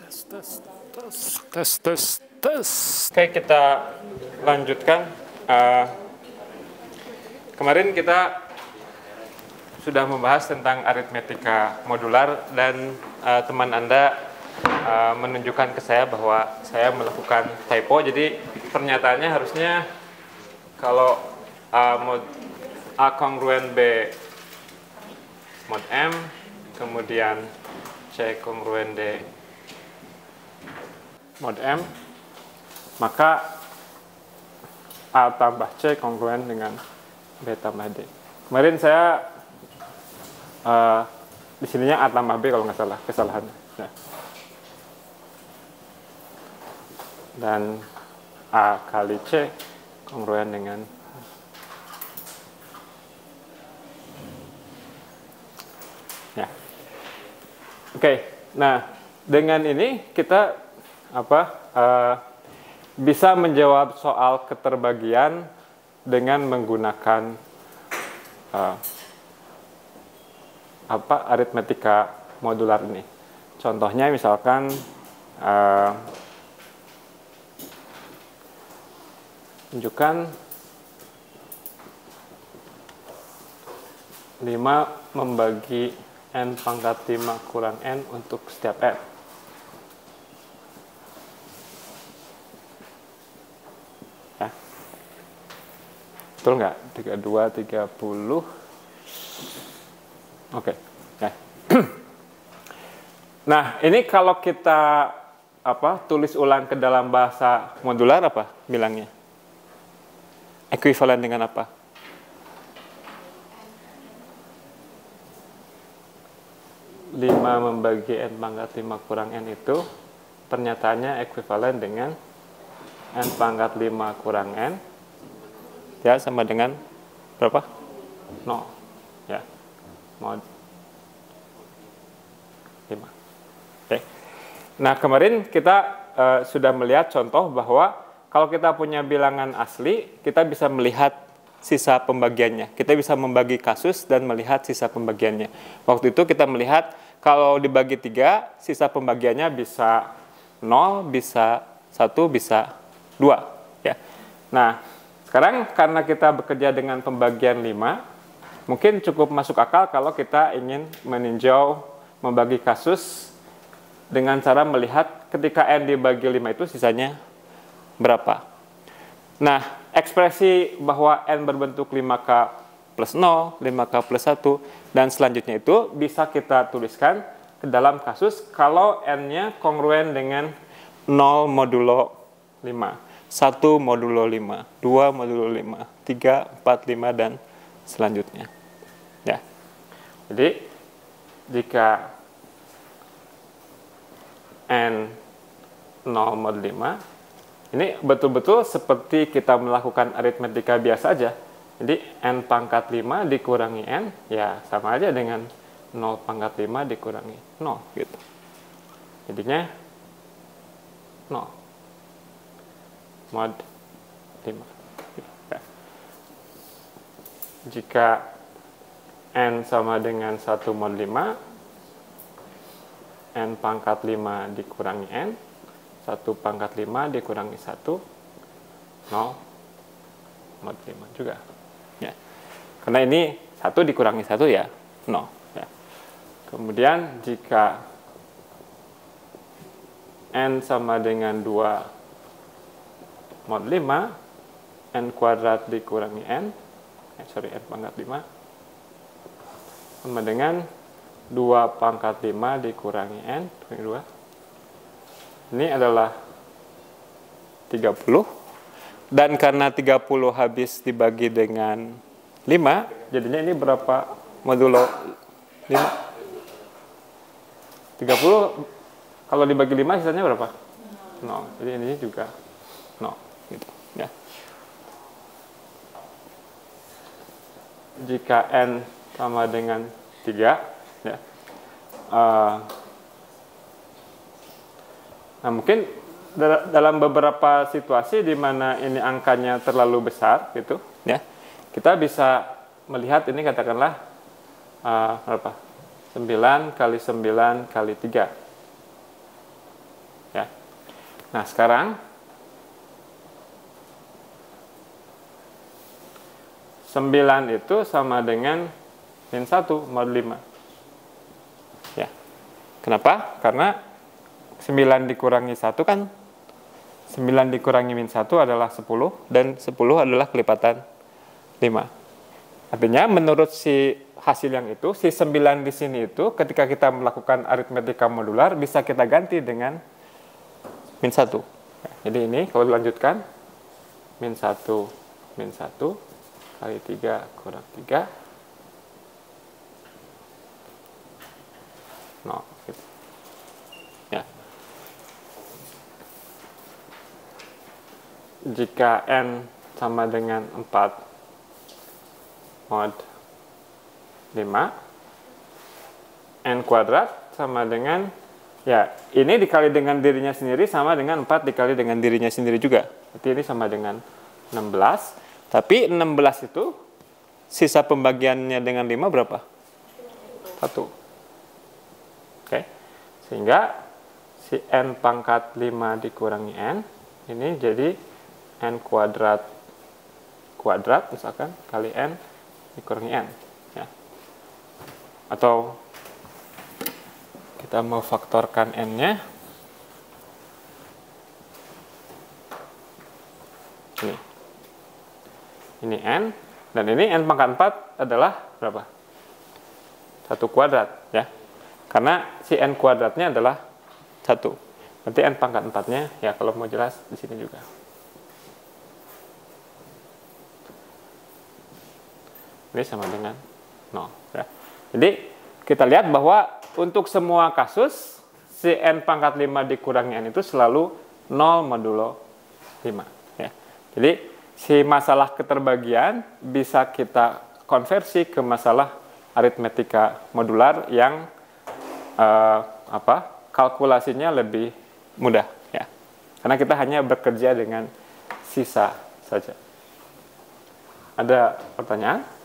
Tes. Oke, kita lanjutkan. Kemarin kita sudah membahas tentang aritmetika modular dan teman Anda menunjukkan ke saya bahwa saya melakukan typo. Jadi pernyataannya harusnya kalau mod A kongruen B mod M, kemudian C kongruen D mod M, maka A tambah C kongruen dengan B tambah D. Kemarin saya di sininya A tambah B kalau nggak salah kesalahannya. Nah. Dan A kali C kongruen dengan ya. Oke. Nah, dengan ini kita bisa menjawab soal keterbagian dengan menggunakan aritmetika modular ini. Contohnya misalkan tunjukkan 5 membagi n pangkat 5 kurang n untuk setiap n. Ya. Betul nggak? 32, 30. Oke. Ya. Nah, ini kalau kita tulis ulang ke dalam bahasa modular apa bilangnya? Ekuivalen dengan apa? Lima membagi n pangkat 5 kurang n itu pernyataannya ekuivalen dengan n pangkat 5 kurang n ya sama dengan berapa? 0 ya mod 5. Oke. Nah, kemarin kita sudah melihat contoh bahwa kalau kita punya bilangan asli, kita bisa melihat sisa pembagiannya. Kita bisa membagi kasus dan melihat sisa pembagiannya. Waktu itu kita melihat kalau dibagi 3, sisa pembagiannya bisa 0, bisa 1, bisa 2. Ya. Nah, sekarang karena kita bekerja dengan pembagian 5, mungkin cukup masuk akal kalau kita ingin meninjau membagi kasus dengan cara melihat ketika n dibagi 5 itu sisanya berapa. Nah, ekspresi bahwa n berbentuk 5K plus 0, 5K plus 1, dan selanjutnya itu bisa kita tuliskan ke dalam kasus kalau n-nya kongruen dengan 0 modulo 5, 1 modulo 5, 2 modulo 5, 3, 4, 5, dan selanjutnya. Ya. Jadi, jika n 0 mod 5, ini betul-betul seperti kita melakukan aritmetika biasa aja. Jadi n pangkat 5 dikurangi n, ya sama aja dengan 0 pangkat 5 dikurangi 0 gitu. Jadinya 0 mod 5. Ya. Jika n sama dengan 1 mod 5, n pangkat 5 dikurangi n, 1 pangkat 5 dikurangi 1, 0 mod 5 juga. Ya. Karena ini 1 dikurangi 1 ya 0. Ya. Kemudian jika n sama dengan 2 mod 5, n kuadrat dikurangi n, n pangkat 5, sama dengan 2 pangkat 5 dikurangi n, 2. Ini adalah 30. Dan karena 30 habis dibagi dengan 5, jadinya ini berapa modulo 5? 30 kalau dibagi 5 sisanya berapa? 0. Jadi ini juga 0 gitu ya. Jika n sama dengan 3 ya. Nah, mungkin dalam beberapa situasi di mana ini angkanya terlalu besar gitu ya, kita bisa melihat ini katakanlah berapa? 9 kali 9 kali 3. Nah, sekarang 9 itu sama dengan min 1 mod 5. Ya. Kenapa? Karena 9 dikurangi 1 kan 9 dikurangi min 1 adalah 10 dan 10 adalah kelipatan 5. Artinya menurut si hasil yang itu, si 9 di sini itu ketika kita melakukan aritmetika modular bisa kita ganti dengan min 1. Nah, jadi ini kalau dilanjutkan min 1 kali 3 kurang 3 0 gitu. Ya. Jika n sama dengan 4 mod 5, n kuadrat sama dengan, ya ini dikali dengan dirinya sendiri sama dengan 4 dikali dengan dirinya sendiri juga. Berarti ini sama dengan 16. Tapi 16 itu sisa pembagiannya dengan 5 berapa? 1. Oke. Sehingga si n pangkat 5 dikurangi n ini jadi n kuadrat misalkan kali n dikurangi n, ya. Atau kita mau faktorkan n-nya. Ini n, dan ini n pangkat 4 adalah berapa? 1 kuadrat, ya. Karena si n kuadratnya adalah 1. Berarti n pangkat 4-nya, ya kalau mau jelas di sini juga. Ini sama dengan 0. Ya. Jadi kita lihat bahwa untuk semua kasus, si n pangkat 5 dikurangi n itu selalu 0 modulo 5. Ya. Jadi si masalah keterbagian bisa kita konversi ke masalah aritmetika modular yang kalkulasinya lebih mudah, ya. Karena kita hanya bekerja dengan sisa saja. Ada pertanyaan?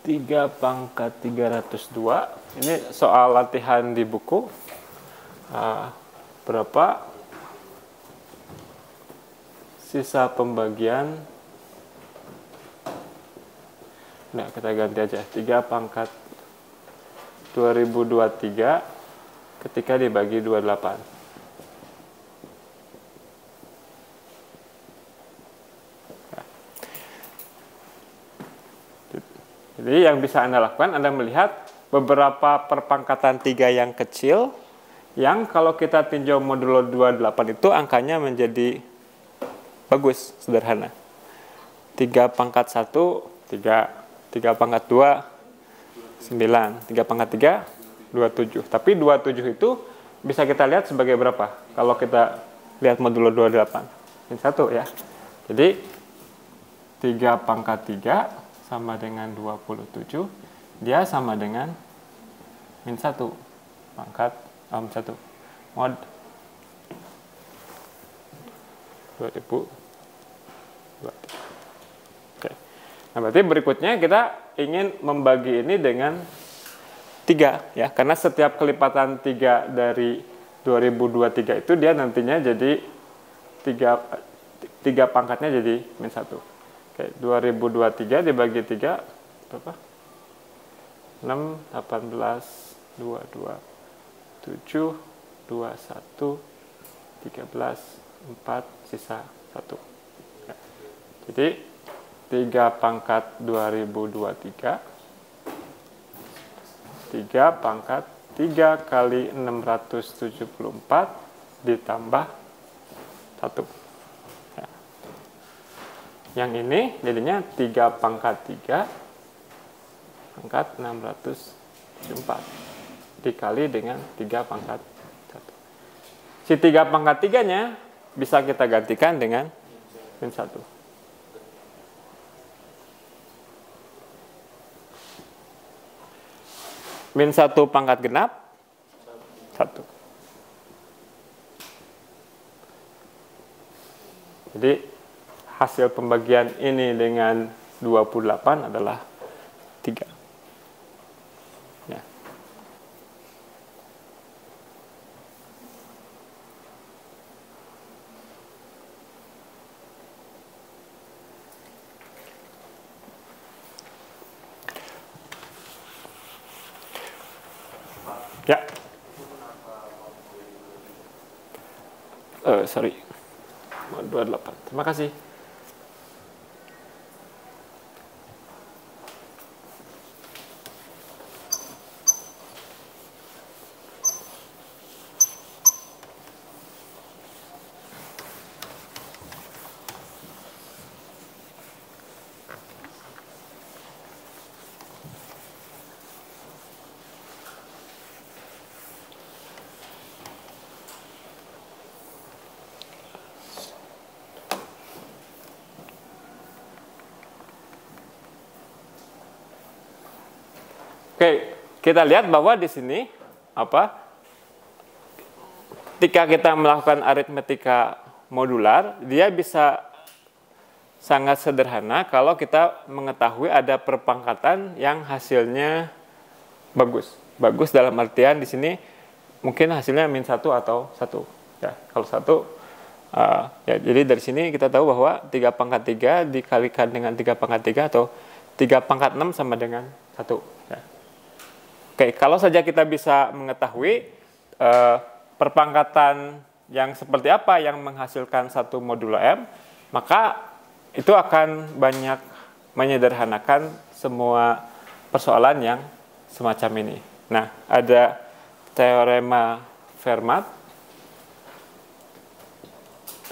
Tiga pangkat 302. Ini soal latihan di buku. Berapa sisa pembagian? Nah, kita ganti aja. 3 pangkat 2023 ketika dibagi 28. Jadi yang bisa Anda lakukan, Anda melihat beberapa perpangkatan 3 yang kecil, yang kalau kita tinjau modulo 28 itu angkanya menjadi bagus, sederhana. 3 pangkat 1, 3 pangkat 2, 9, 3 pangkat 3, 27. Tapi 27 itu bisa kita lihat sebagai berapa? Kalau kita lihat modulo 28. Min 1 ya. Jadi 3 pangkat 3 sama dengan 27, dia sama dengan min 1 pangkat 1 mod 2023. Oke. Nah, berarti berikutnya kita ingin membagi ini dengan 3 ya, karena setiap kelipatan 3 dari 2023 itu dia nantinya jadi 3 pangkatnya jadi min 1. Oke, 2023 dibagi 3 berapa? 6, 18, 22, 7, 21, 13, 4, sisa 1. Ya. Jadi 3 pangkat 2023, 3 pangkat 3 kali 674 ditambah 1. Yang ini jadinya 3 pangkat 3 pangkat 604 dikali dengan 3 pangkat 1. Si 3 pangkat 3-nya bisa kita gantikan dengan min 1. Min 1 pangkat genap 1. Jadi hasil pembagian ini dengan 28 adalah 3. Ya. Ya. Sorry. 28. Terima kasih. Oke, kita lihat bahwa di sini ketika kita melakukan aritmetika modular, dia bisa sangat sederhana kalau kita mengetahui ada perpangkatan yang hasilnya bagus. Bagus dalam artian di sini mungkin hasilnya min 1 atau 1. Ya, kalau 1 ya, jadi dari sini kita tahu bahwa 3 pangkat 3 dikalikan dengan 3 pangkat 3 atau 3 pangkat 6 sama dengan 1. Ya. Oke, kalau saja kita bisa mengetahui perpangkatan yang seperti apa yang menghasilkan satu modulo M, maka itu akan banyak menyederhanakan semua persoalan yang semacam ini. Nah, ada teorema Fermat.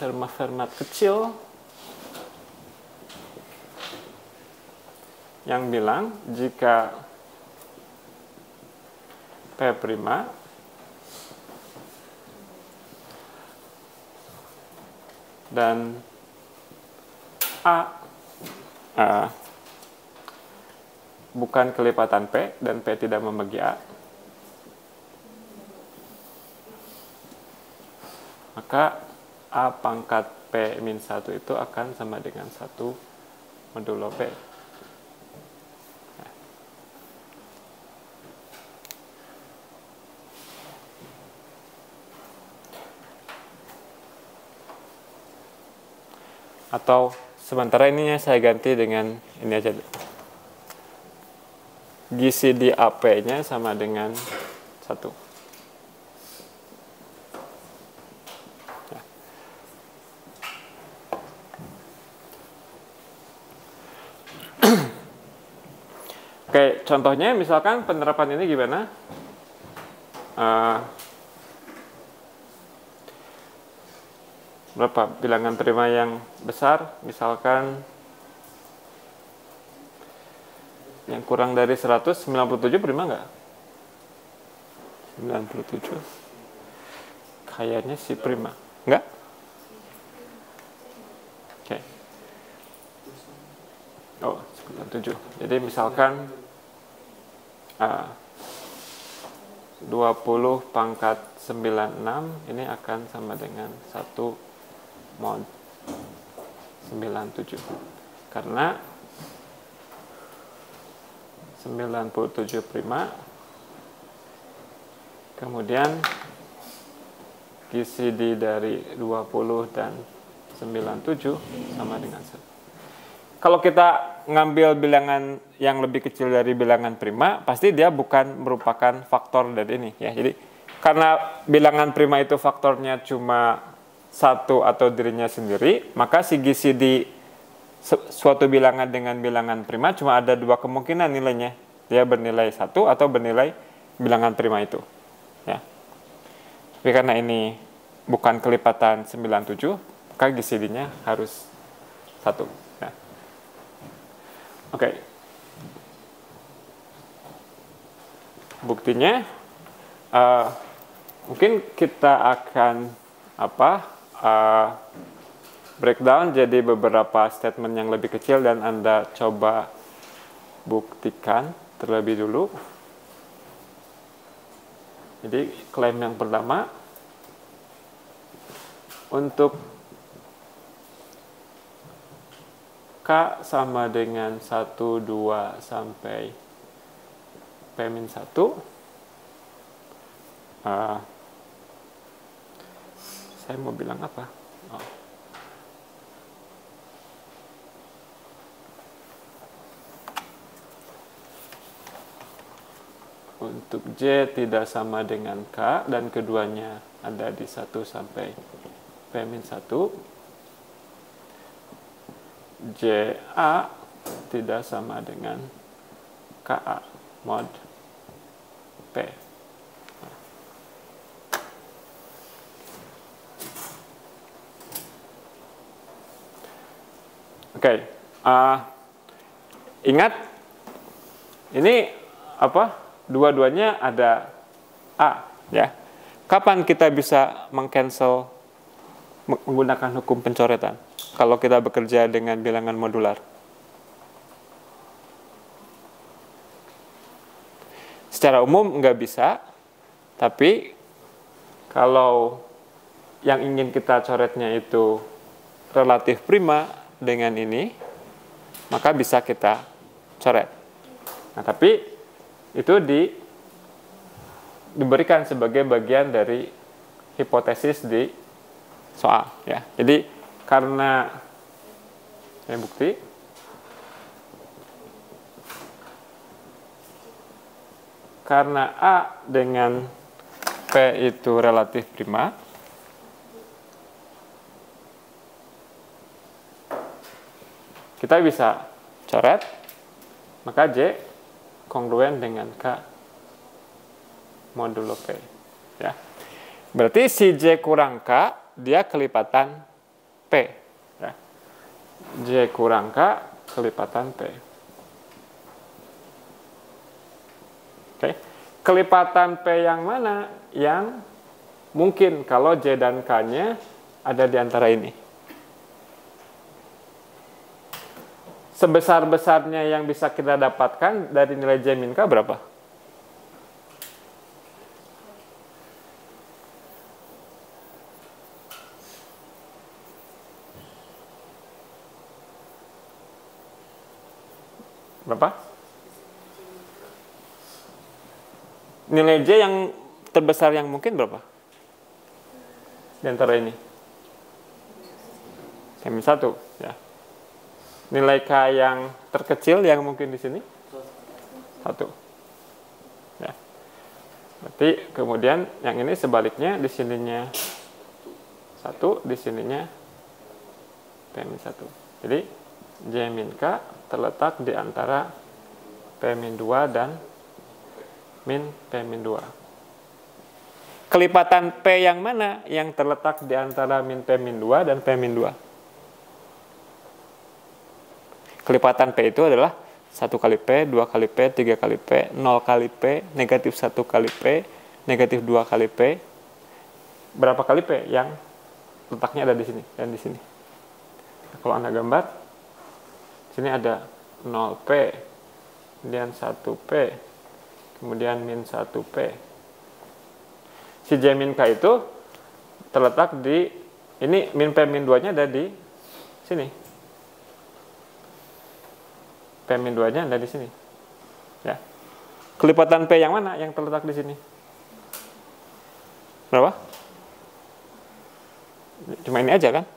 Teorema Fermat kecil yang bilang jika P' dan A bukan kelipatan P dan P tidak membagi A, maka A pangkat P min 1 itu akan sama dengan 1 modulo P. Atau sementara ininya saya ganti dengan ini aja. GCD AP-nya sama dengan 1. Ya. Oke, contohnya misalkan penerapan ini gimana? Berapa bilangan prima yang besar, misalkan yang kurang dari 197 prima nggak? 97 kayaknya si prima nggak? Oke. Oh, 97. Jadi misalkan 20 pangkat 96 ini akan sama dengan 1 mod 97, karena 97 prima kemudian GCD dari 20 dan 97 sama dengan 1. Kalau kita ngambil bilangan yang lebih kecil dari bilangan prima, pasti dia bukan merupakan faktor dari ini ya. Jadi karena bilangan prima itu faktornya cuma 1 atau dirinya sendiri, maka si GCD suatu bilangan dengan bilangan prima cuma ada 2 kemungkinan nilainya. Dia bernilai 1 atau bernilai bilangan prima itu. Ya. Tapi karena ini bukan kelipatan 97, maka GCD-nya harus 1. Ya. Oke. buktinya mungkin kita akan breakdown jadi beberapa statement yang lebih kecil dan Anda coba buktikan terlebih dulu. Jadi klaim yang pertama, untuk K sama dengan 1, 2, sampai P-1, saya mau bilang apa? Untuk J tidak sama dengan K dan keduanya ada di 1 sampai P-1, JA tidak sama dengan KA mod P. Oke, ingat ini dua-duanya ada A, ya. Kapan kita bisa mengcancel menggunakan hukum pencoretan kalau kita bekerja dengan bilangan modular? Secara umum nggak bisa, tapi kalau yang ingin kita coretnya itu relatif prima dengan ini, maka bisa kita coret. Nah, tapi itu diberikan sebagai bagian dari hipotesis di soal, ya. Jadi karena saya bukti karena A dengan P itu relatif prima, kita bisa coret, maka J kongruen dengan K modulo P, ya. Berarti si J kurang K dia kelipatan P, ya. J kurang K kelipatan P. Oke. Kelipatan P yang mana yang mungkin kalau J dan K-nya ada di antara ini? Sebesar-besarnya yang bisa kita dapatkan dari nilai J min K berapa? Berapa? Nilai J yang terbesar yang mungkin berapa? Di antara ini? Min 1, ya. Nilai K yang terkecil yang mungkin di sini? 1. Ya. Berarti kemudian yang ini sebaliknya, di sininya 1, di sininya P-1. Jadi J min K terletak di antara P-2 dan min P-2. Kelipatan P yang mana yang terletak di antara min P-2 dan P-2? Kelipatan P itu adalah 1 kali P, 2 kali P, 3 kali P, 0 kali P, negatif 1 kali P, negatif 2 kali P. Berapa kali P yang letaknya ada di sini dan di sini? Kalau Anda gambar, sini ada 0P, kemudian 1P, kemudian min 1P. Si J min K itu terletak di, ini min P min 2-nya ada di sini. P min 2-nya ada di sini. Ya. Kelipatan P yang mana yang terletak di sini? Berapa? Cuma ini aja kan?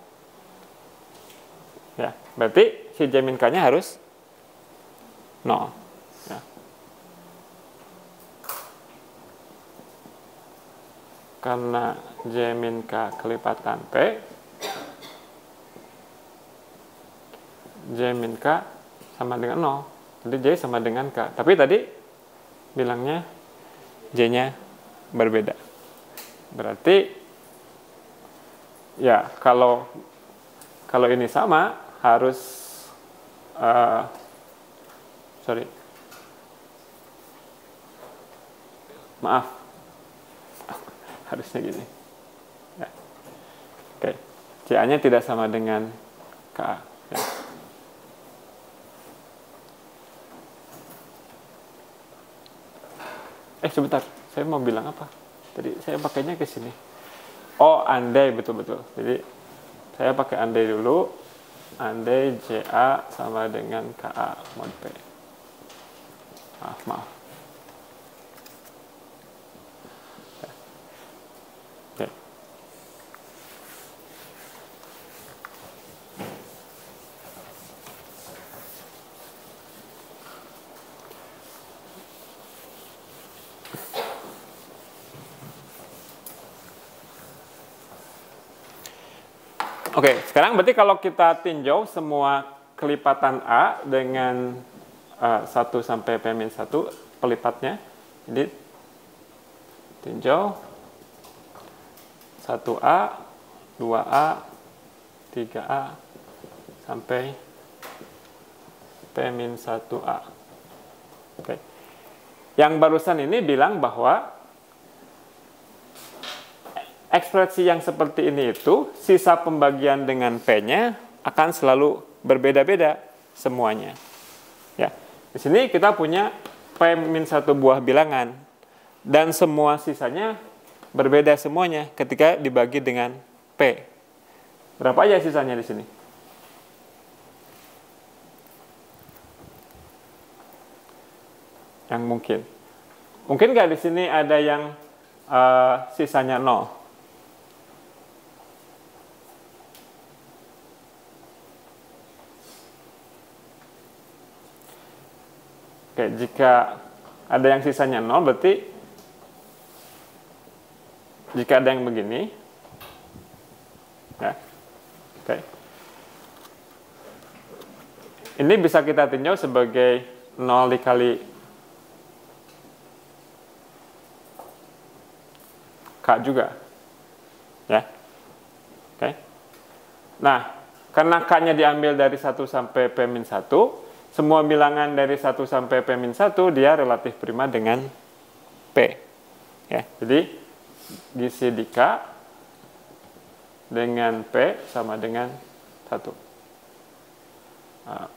Ya, berarti si J min K-nya harus 0. Ya. Karena J min K kelipatan P, J min K sama dengan 0. Jadi J sama dengan K. Tapi tadi bilangnya J-nya berbeda. Berarti ya kalau ini sama harus Maaf. Harusnya gini. Ya. Oke. CA-nya tidak sama dengan KA. Ya. Sebentar. Saya mau bilang apa? Tadi saya pakainya ke sini. Oh, andai, betul-betul. Jadi, saya pakai andai dulu. Andai CA sama dengan KA mod P. Maaf. Oke. Oke, sekarang berarti kalau kita tinjau semua kelipatan A dengan 1 sampai P-1 pelipatnya, jadi tinjau 1A, 2A, 3A, sampai P-1A. Oke. Yang barusan ini bilang bahwa ekspresi yang seperti ini itu, sisa pembagian dengan P-nya akan selalu berbeda-beda semuanya. Ya. Di sini kita punya P-1 buah bilangan, dan semua sisanya berbeda semuanya ketika dibagi dengan P. Berapa aja sisanya di sini? Yang mungkin. Mungkin nggak di sini ada yang sisanya 0? Oke, jika ada yang sisanya 0, berarti jika ada yang begini, ya, oke, ini bisa kita tinjau sebagai 0 dikali K juga, ya, oke. Nah, karena K-nya diambil dari 1 sampai P-1, semua bilangan dari 1 sampai P-1 dia relatif prima dengan P. Ya, jadi gisi di K dengan P sama dengan 1. Nah,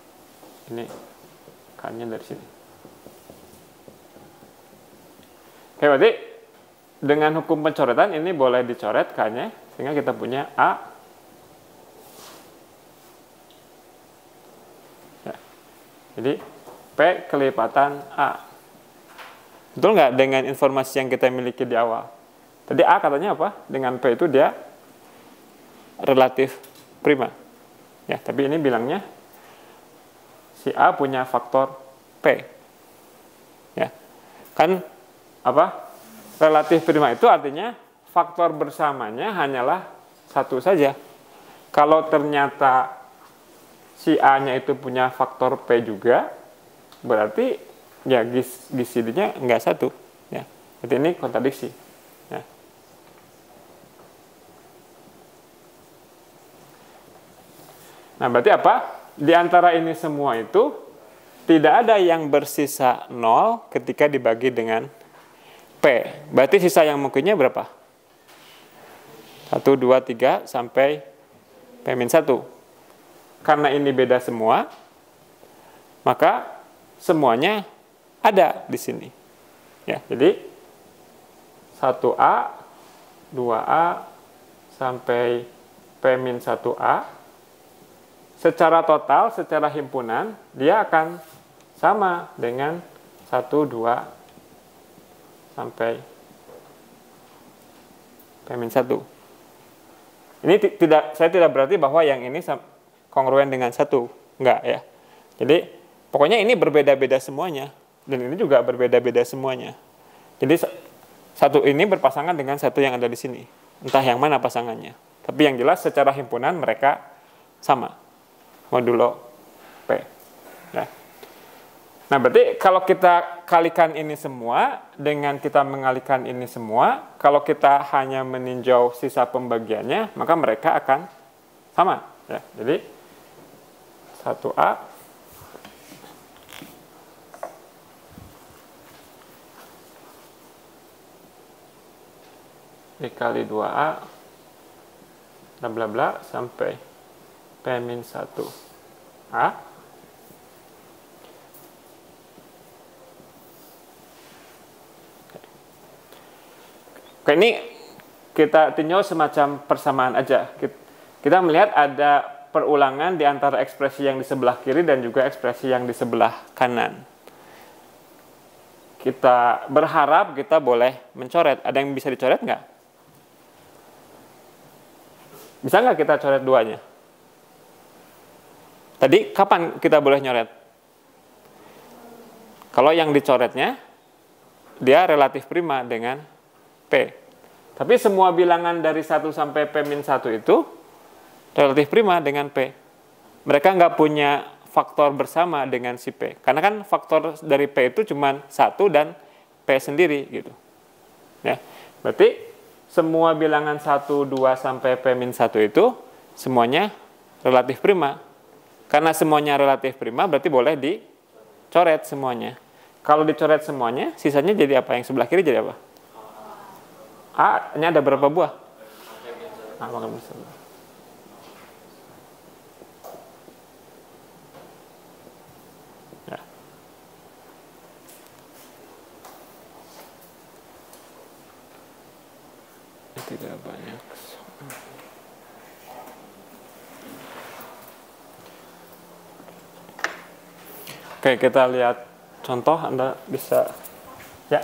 ini K-nya dari sini. Oke, berarti dengan hukum pencoretan ini boleh dicoret K-nya, sehingga kita punya A. Jadi, P kelipatan A. Betul nggak dengan informasi yang kita miliki di awal? Tadi A katanya apa? Dengan P itu dia relatif prima. Ya, tapi ini bilangnya si A punya faktor P. Ya. Kan apa? Relatif prima itu artinya faktor bersamanya hanyalah satu saja. Kalau ternyata si A-nya itu punya faktor P juga, berarti ya gisi-gisinya nggak satu. Ya. Jadi ini kontradiksi. Ya. Nah, berarti apa? Di antara ini semua itu, tidak ada yang bersisa 0 ketika dibagi dengan P. Berarti sisa yang mungkinnya berapa? 1, 2, 3, sampai P-1. Karena ini beda semua, maka semuanya ada di sini. Ya, jadi 1A, 2A, sampai P-1A, secara total, secara himpunan, dia akan sama dengan 1, 2, sampai P-1. Ini saya tidak berarti bahwa yang ini kongruen dengan 1, enggak ya. Jadi pokoknya ini berbeda-beda semuanya, dan ini juga berbeda-beda semuanya. Jadi satu ini berpasangan dengan satu yang ada di sini, entah yang mana pasangannya. Tapi yang jelas secara himpunan mereka sama, modulo P. Ya. Nah, berarti kalau kita kalikan ini semua dengan kita mengalikan ini semua, kalau kita hanya meninjau sisa pembagiannya, maka mereka akan sama. Ya. Jadi 1A dikali 2A bla bla bla sampai P-1A. Oke, ini kita tinjau semacam persamaan aja. Kita melihat ada perulangan di antara ekspresi yang di sebelah kiri dan juga ekspresi yang di sebelah kanan. Kita berharap kita boleh mencoret. Ada yang bisa dicoret nggak? Bisa nggak kita coret duanya? Tadi kapan kita boleh nyoret? Kalau yang dicoretnya, dia relatif prima dengan P. Tapi semua bilangan dari 1 sampai P-1 itu relatif prima dengan P. Mereka nggak punya faktor bersama dengan si P. Karena kan faktor dari P itu cuma 1 dan P sendiri gitu. Ya. Berarti semua bilangan 1, 2 sampai P-1 itu semuanya relatif prima. Karena semuanya relatif prima berarti boleh dicoret semuanya. Kalau dicoret semuanya, sisanya jadi apa? Yang sebelah kiri jadi apa? A-nya ada berapa buah? A makan bersama. Ya. Tidak banyak. Oke, kita lihat contoh. Anda bisa ya.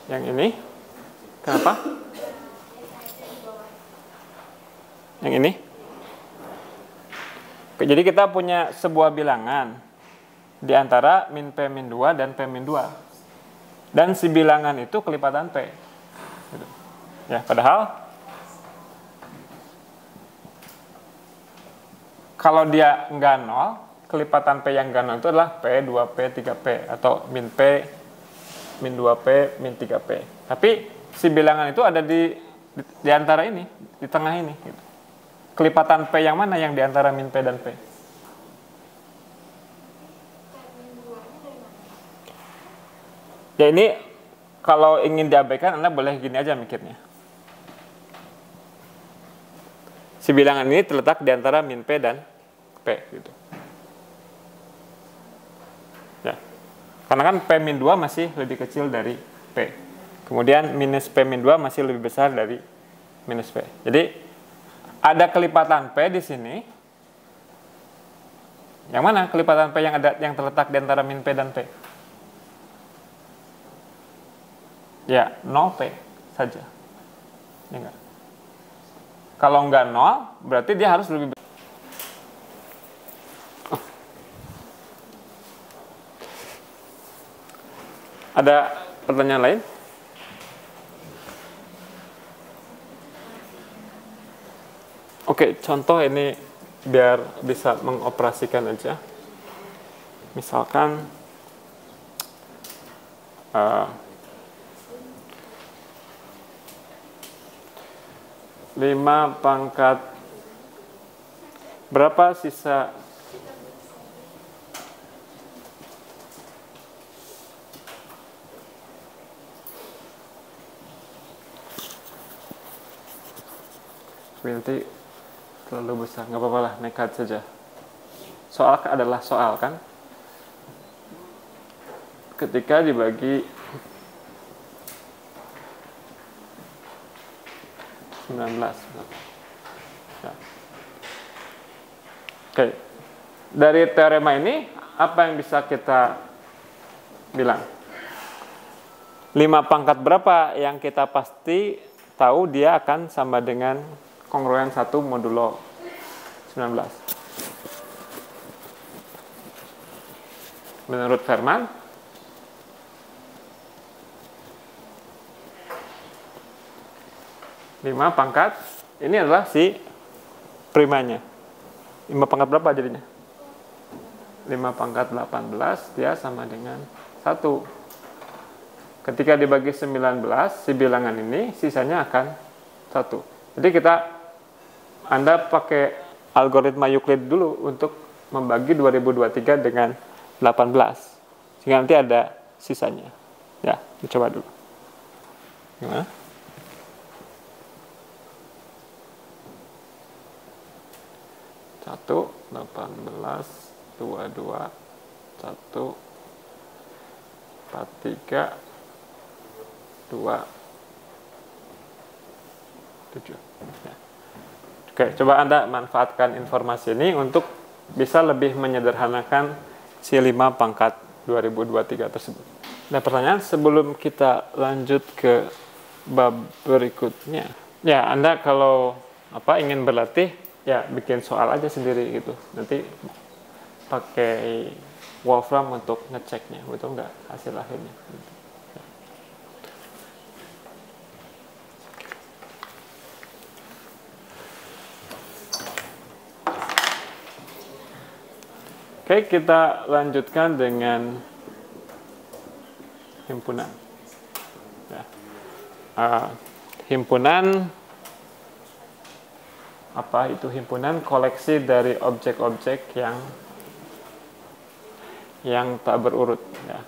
Yang ini, kenapa? Yang ini? Oke, jadi kita punya sebuah bilangan di antara min P min 2 dan P min 2. Dan si bilangan itu kelipatan P. Gitu. Ya, padahal kalau dia nggak 0, kelipatan P yang nggak 0 itu adalah P, 2P, 3P. Atau min P, min 2P, min 3P. Tapi si bilangan itu ada di antara ini, di tengah ini. Gitu. Kelipatan P yang mana yang di antara min P dan P? Ya ini kalau ingin diabaikan, Anda boleh gini aja mikirnya. Si bilangan ini terletak di antara min P dan P. Gitu. Ya. Karena kan P min 2 masih lebih kecil dari P. Kemudian minus P min 2 masih lebih besar dari minus P. Jadi ada kelipatan P di sini. Yang mana kelipatan P yang terletak di antara min P dan P? Ya, 0P saja. Ya enggak? Kalau enggak 0, berarti dia harus lebih besar. Ada pertanyaan lain? Oke, contoh ini biar bisa mengoperasikan aja. Misalkan 5 pangkat berapa sisa nanti terlalu besar, nggak apa-apa lah, nekat saja. Soal adalah soal kan, ketika dibagi 19. Ya. Oke. Dari teorema ini, apa yang bisa kita bilang? 5 pangkat berapa yang kita pasti tahu dia akan sama dengan kongruen 1 modulo 19. Menurut Fermat, lima pangkat ini adalah si primanya. 5 pangkat berapa jadinya? 5 pangkat 18 dia sama dengan 1. Ketika dibagi 19, si bilangan ini sisanya akan 1. Jadi kita Anda pakai algoritma Euclid dulu untuk membagi 2023 dengan 18. Sehingga nanti ada sisanya. Ya, coba dulu. Gimana? Satu, 18, 22, 1, 43, 2, 7. Ya. Oke, coba Anda manfaatkan informasi ini untuk bisa lebih menyederhanakan si 5 pangkat 2023 tersebut. Nah, pertanyaan sebelum kita lanjut ke bab berikutnya. Ya, Anda kalau ingin berlatih, ya bikin soal aja sendiri gitu. Nanti pakai Wolfram untuk ngeceknya, betul nggak hasil akhirnya. Oke, kita lanjutkan dengan himpunan. Ya. Himpunan, apa itu himpunan? Koleksi dari objek-objek yang tak berurut. Ya.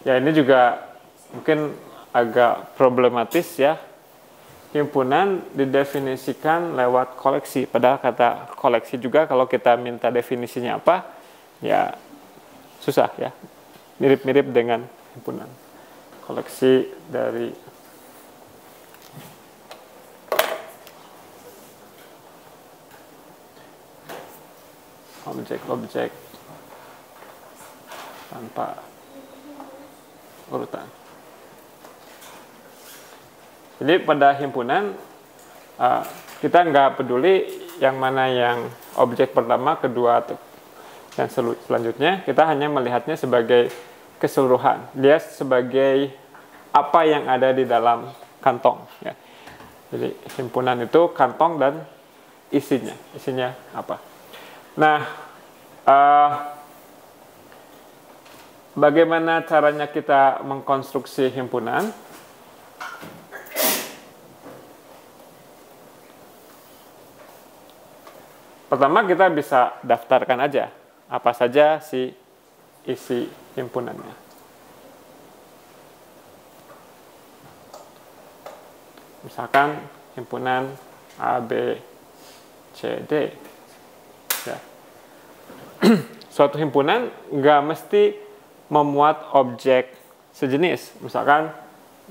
Ya, ini juga mungkin agak problematis ya. Himpunan didefinisikan lewat koleksi, padahal kata koleksi juga kalau kita minta definisinya apa, ya susah ya, mirip-mirip dengan himpunan. Koleksi dari objek-objek tanpa urutan. Jadi pada himpunan kita nggak peduli yang mana yang objek pertama, kedua, dan selanjutnya. Kita hanya melihatnya sebagai keseluruhan. Dia sebagai apa yang ada di dalam kantong. Ya. Jadi himpunan itu kantong dan isinya. Isinya apa? Nah, bagaimana caranya kita mengkonstruksi himpunan? Pertama kita bisa daftarkan aja apa saja si isi himpunannya. Misalkan himpunan A, B, C, D. Ya. Suatu himpunan nggak mesti memuat objek sejenis. Misalkan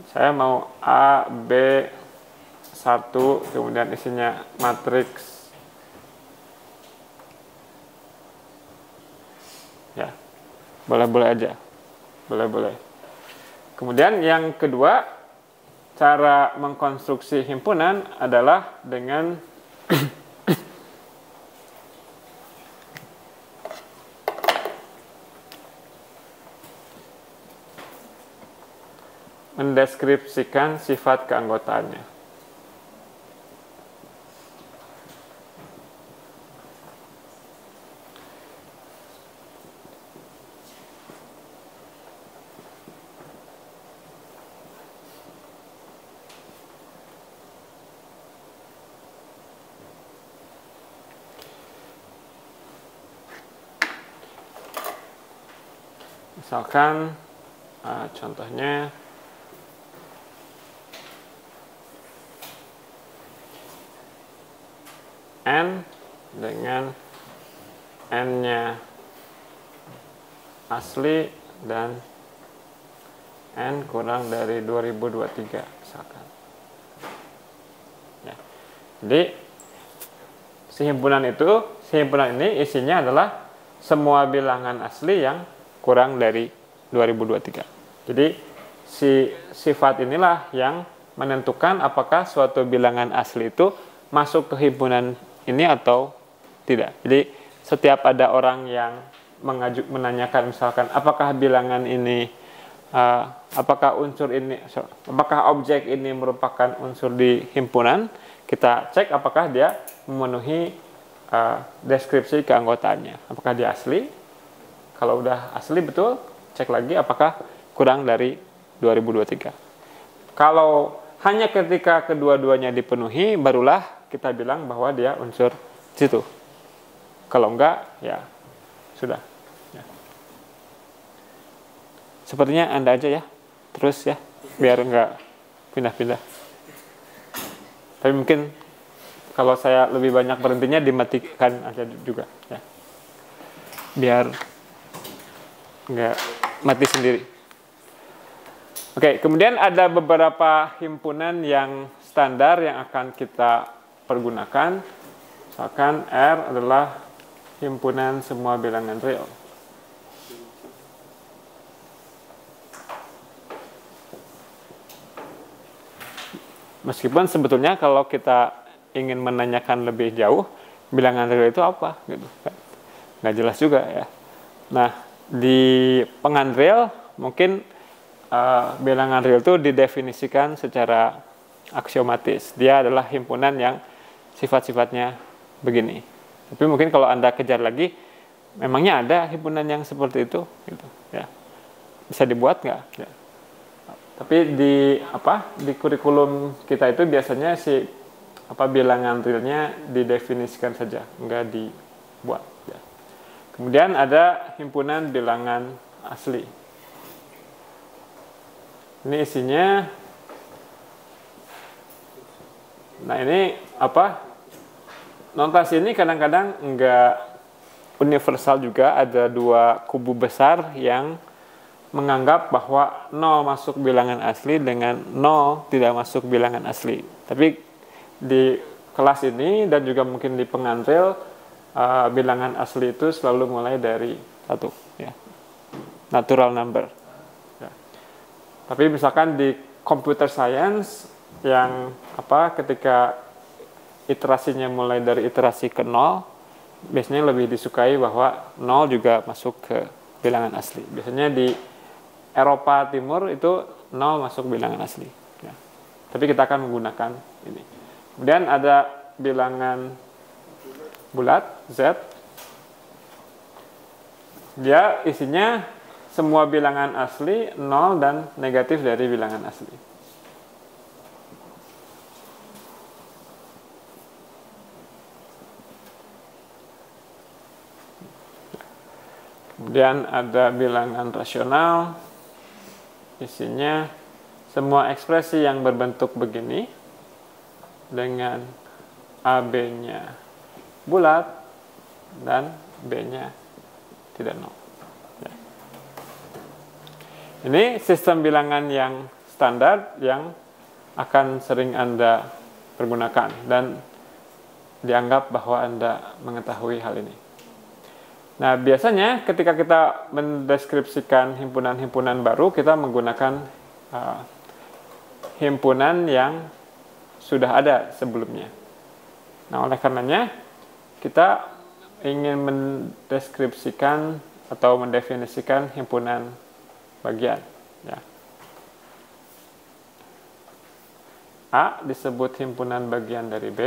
saya mau A, B, 1, kemudian isinya matriks. Ya, boleh-boleh aja. Boleh-boleh. Kemudian yang kedua, cara mengkonstruksi himpunan adalah dengan mendeskripsikan sifat keanggotaannya. Misalkan contohnya N dengan N-nya asli dan N kurang dari 2023 misalkan. Ya. Jadi himpunan ini isinya adalah semua bilangan asli yang kurang dari 2023. Jadi sifat inilah yang menentukan apakah suatu bilangan asli itu masuk ke himpunan ini atau tidak. Jadi setiap ada orang yang menanyakan misalkan apakah bilangan ini apakah objek ini merupakan unsur di himpunan, kita cek apakah dia memenuhi deskripsi keanggotaannya. Apakah dia asli? Kalau udah asli betul, cek lagi apakah kurang dari 2023. Kalau Hanya ketika kedua-duanya dipenuhi, barulah kita bilang bahwa dia unsur situ. Kalau enggak, ya sudah. Ya. Sepertinya Anda aja ya, terus ya, biar enggak pindah-pindah. Tapi mungkin kalau saya lebih banyak berhentinya, dimatikan aja juga. Ya. Biar enggak mati sendiri. Oke, kemudian ada beberapa himpunan yang standar yang akan kita pergunakan. Misalkan R adalah himpunan semua bilangan real. Meskipun sebetulnya kalau kita ingin menanyakan lebih jauh, bilangan real itu apa? Gitu. Nggak jelas juga ya. Nah, di penganreal mungkin bilangan real itu didefinisikan secara aksiomatis. Dia adalah himpunan yang sifat-sifatnya begini. Tapi mungkin kalau Anda kejar lagi, memangnya ada himpunan yang seperti itu? Gitu, ya. Bisa dibuat nggak? Ya. Tapi di kurikulum kita itu biasanya bilangan realnya didefinisikan saja, nggak dibuat. Ya. Kemudian ada himpunan bilangan asli. Ini isinya, nah ini notasi ini kadang-kadang enggak universal juga. Ada dua kubu besar yang menganggap bahwa 0 masuk bilangan asli dengan 0 tidak masuk bilangan asli. Tapi di kelas ini dan juga mungkin di penganreal, bilangan asli itu selalu mulai dari 1, ya. Natural number. Tapi misalkan di computer science yang ketika iterasinya mulai dari iterasi ke 0, biasanya lebih disukai bahwa 0 juga masuk ke bilangan asli. Biasanya di Eropa Timur itu 0 masuk bilangan asli. Ya. Tapi kita akan menggunakan ini. Kemudian ada bilangan bulat, Z. Dia isinya semua bilangan asli, 0 dan negatif dari bilangan asli. Kemudian ada bilangan rasional, isinya semua ekspresi yang berbentuk begini, dengan AB-nya bulat dan B-nya tidak 0. Ini sistem bilangan yang standar yang akan sering Anda pergunakan dan dianggap bahwa Anda mengetahui hal ini. Nah, biasanya ketika kita mendeskripsikan himpunan-himpunan baru, kita menggunakan himpunan yang sudah ada sebelumnya. Nah, oleh karenanya kita ingin mendeskripsikan atau mendefinisikan himpunan bagian, ya. A disebut himpunan bagian dari B.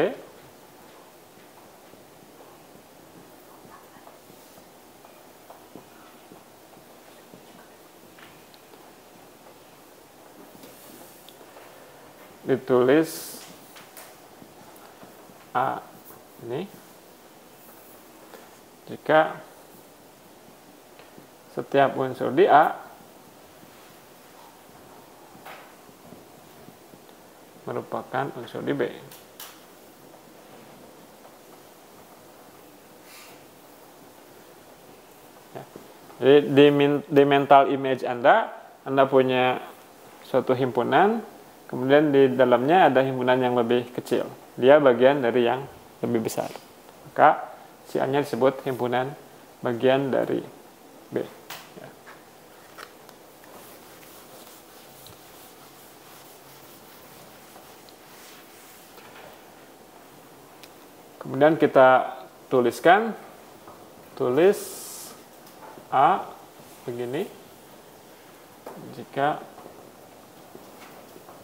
Ditulis A ini jika setiap unsur di A merupakan unsur di B. Ya. Jadi di mental image Anda punya suatu himpunan, kemudian di dalamnya ada himpunan yang lebih kecil. Dia bagian dari yang lebih besar. Maka si A-nya disebut himpunan bagian dari B. Kemudian kita tulis A begini, jika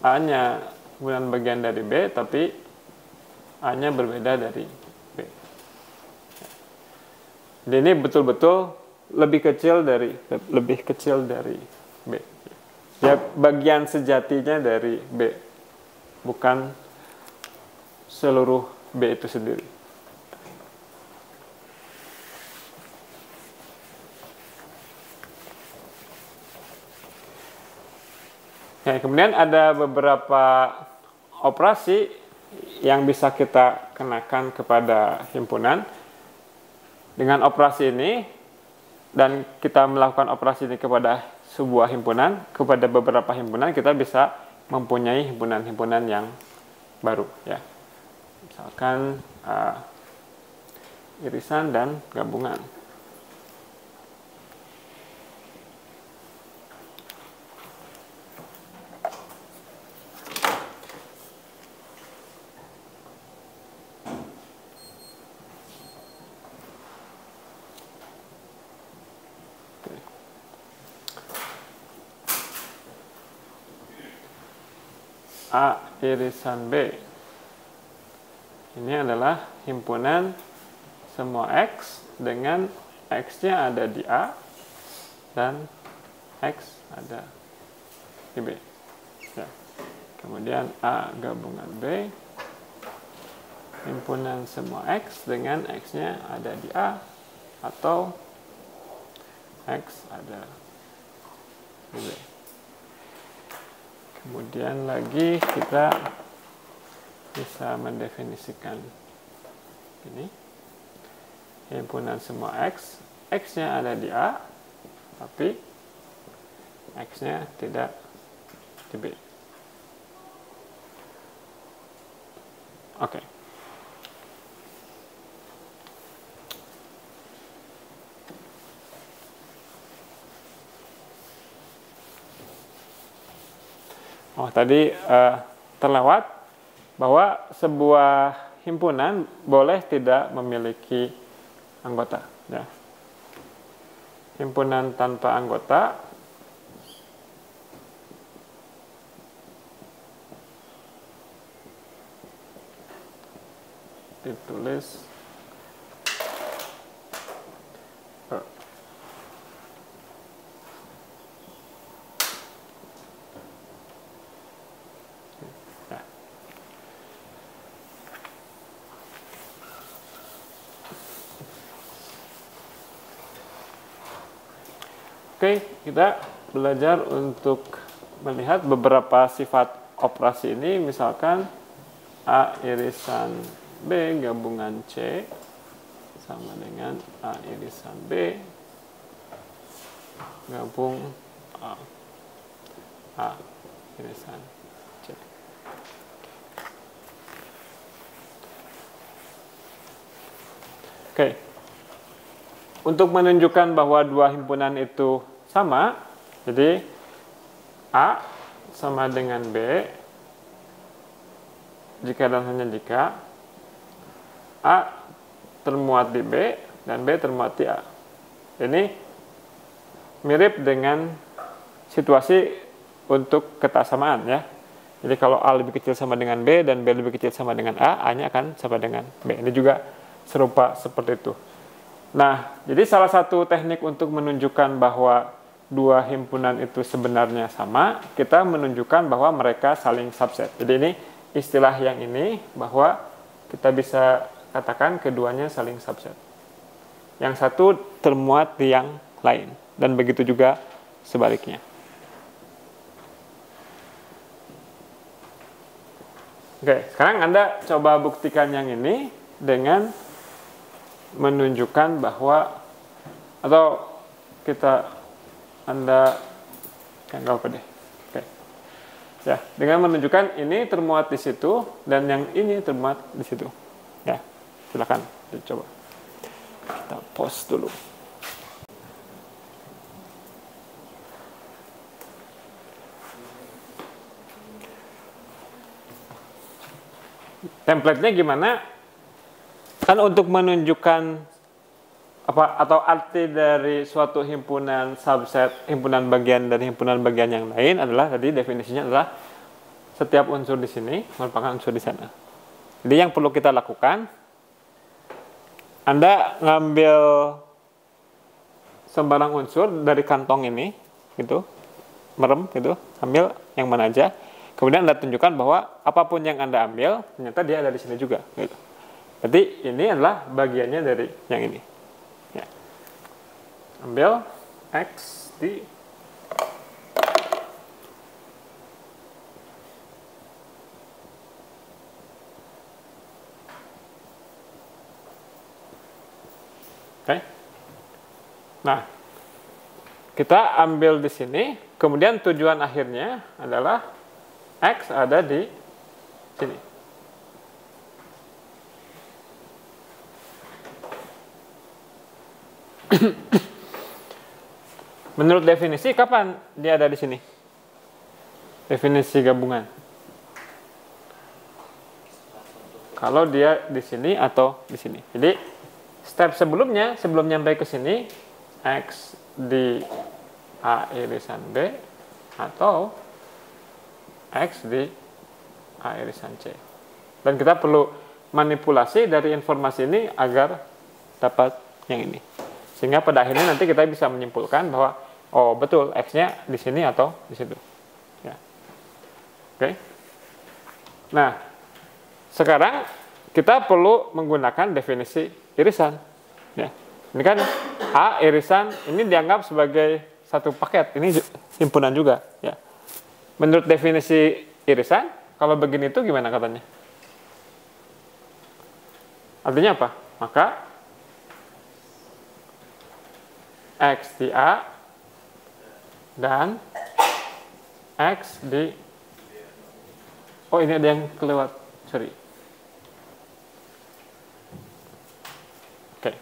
A-nya himpunan bagian dari B, tapi A-nya berbeda dari B. Jadi ini betul-betul lebih kecil dari B. Ya, bagian sejatinya dari B. bukan seluruh B itu sendiri. Ya, kemudian ada beberapa operasi yang bisa kita kenakan kepada himpunan. Dengan operasi ini, dan kita melakukan operasi ini kepada sebuah himpunan, kepada beberapa himpunan, kita bisa mempunyai himpunan-himpunan yang baru. Ya. Misalkan irisan dan gabungan. A irisan B ini adalah himpunan semua X dengan X-nya ada di A dan X ada di B. Ya. Kemudian A gabungan B, himpunan semua X dengan X-nya ada di A atau X ada di B. Kemudian lagi kita bisa mendefinisikan ini. Himpunan semua X, X-nya ada di A, tapi X-nya tidak di B. Oke. Oh, tadi terlewat bahwa sebuah himpunan boleh tidak memiliki anggota. Ya. Himpunan tanpa anggota ditulis Oke, kita belajar untuk melihat beberapa sifat operasi ini, misalkan A irisan B gabungan C sama dengan A irisan B gabung A irisan C. Oke. Untuk menunjukkan bahwa dua himpunan itu sama, jadi A sama dengan B, jika dan hanya jika A termuat di B dan B termuat di A. Ini mirip dengan situasi untuk ketaksamaan ya. Jadi kalau A lebih kecil sama dengan B dan B lebih kecil sama dengan A, A-nya akan sama dengan B. Ini juga serupa seperti itu. Nah, jadi salah satu teknik untuk menunjukkan bahwa dua himpunan itu sebenarnya sama, kita menunjukkan bahwa mereka saling subset. Jadi ini istilah yang ini, bahwa kita bisa katakan keduanya saling subset. Yang satu termuat di yang lain, dan begitu juga sebaliknya. Oke, sekarang Anda coba buktikan yang ini dengan menunjukkan bahwa, atau Anda kan nggak apa deh. Oke. Ya, dengan menunjukkan ini termuat di situ dan yang ini termuat di situ. Ya, silakan dicoba. Kita pause dulu. Template-nya gimana? Kan untuk menunjukkan atau arti dari suatu himpunan subset, himpunan bagian dan himpunan bagian yang lain adalah, tadi definisinya adalah setiap unsur di sini merupakan unsur di sana. Jadi yang perlu kita lakukan, Anda ngambil sembarang unsur dari kantong ini, gitu, merem, gitu, ambil yang mana aja. Kemudian Anda tunjukkan bahwa apapun yang Anda ambil, ternyata dia ada di sini juga. Gitu. Berarti ini adalah bagiannya dari yang ini. Ya. Ambil X di Oke. Nah, kita ambil di sini, kemudian tujuan akhirnya adalah X ada di sini. Menurut definisi, kapan dia ada di sini? Definisi gabungan. Kalau dia di sini atau di sini. Jadi, step sebelumnya, sebelum nyampe ke sini, X di A irisan B atau X di A irisan C. Dan kita perlu manipulasi dari informasi ini agar dapat yang ini. Sehingga pada akhirnya nanti kita bisa menyimpulkan bahwa, oh betul, X-nya di sini atau di situ. Ya. Oke. Nah, sekarang kita perlu menggunakan definisi irisan. Ya. Ini kan A irisan, ini dianggap sebagai satu paket. Ini himpunan juga. Ya. Menurut definisi irisan, kalau begini itu gimana katanya? Artinya apa? Maka X di A dan X di... Oh, ini ada yang kelewat. Sorry. Oke.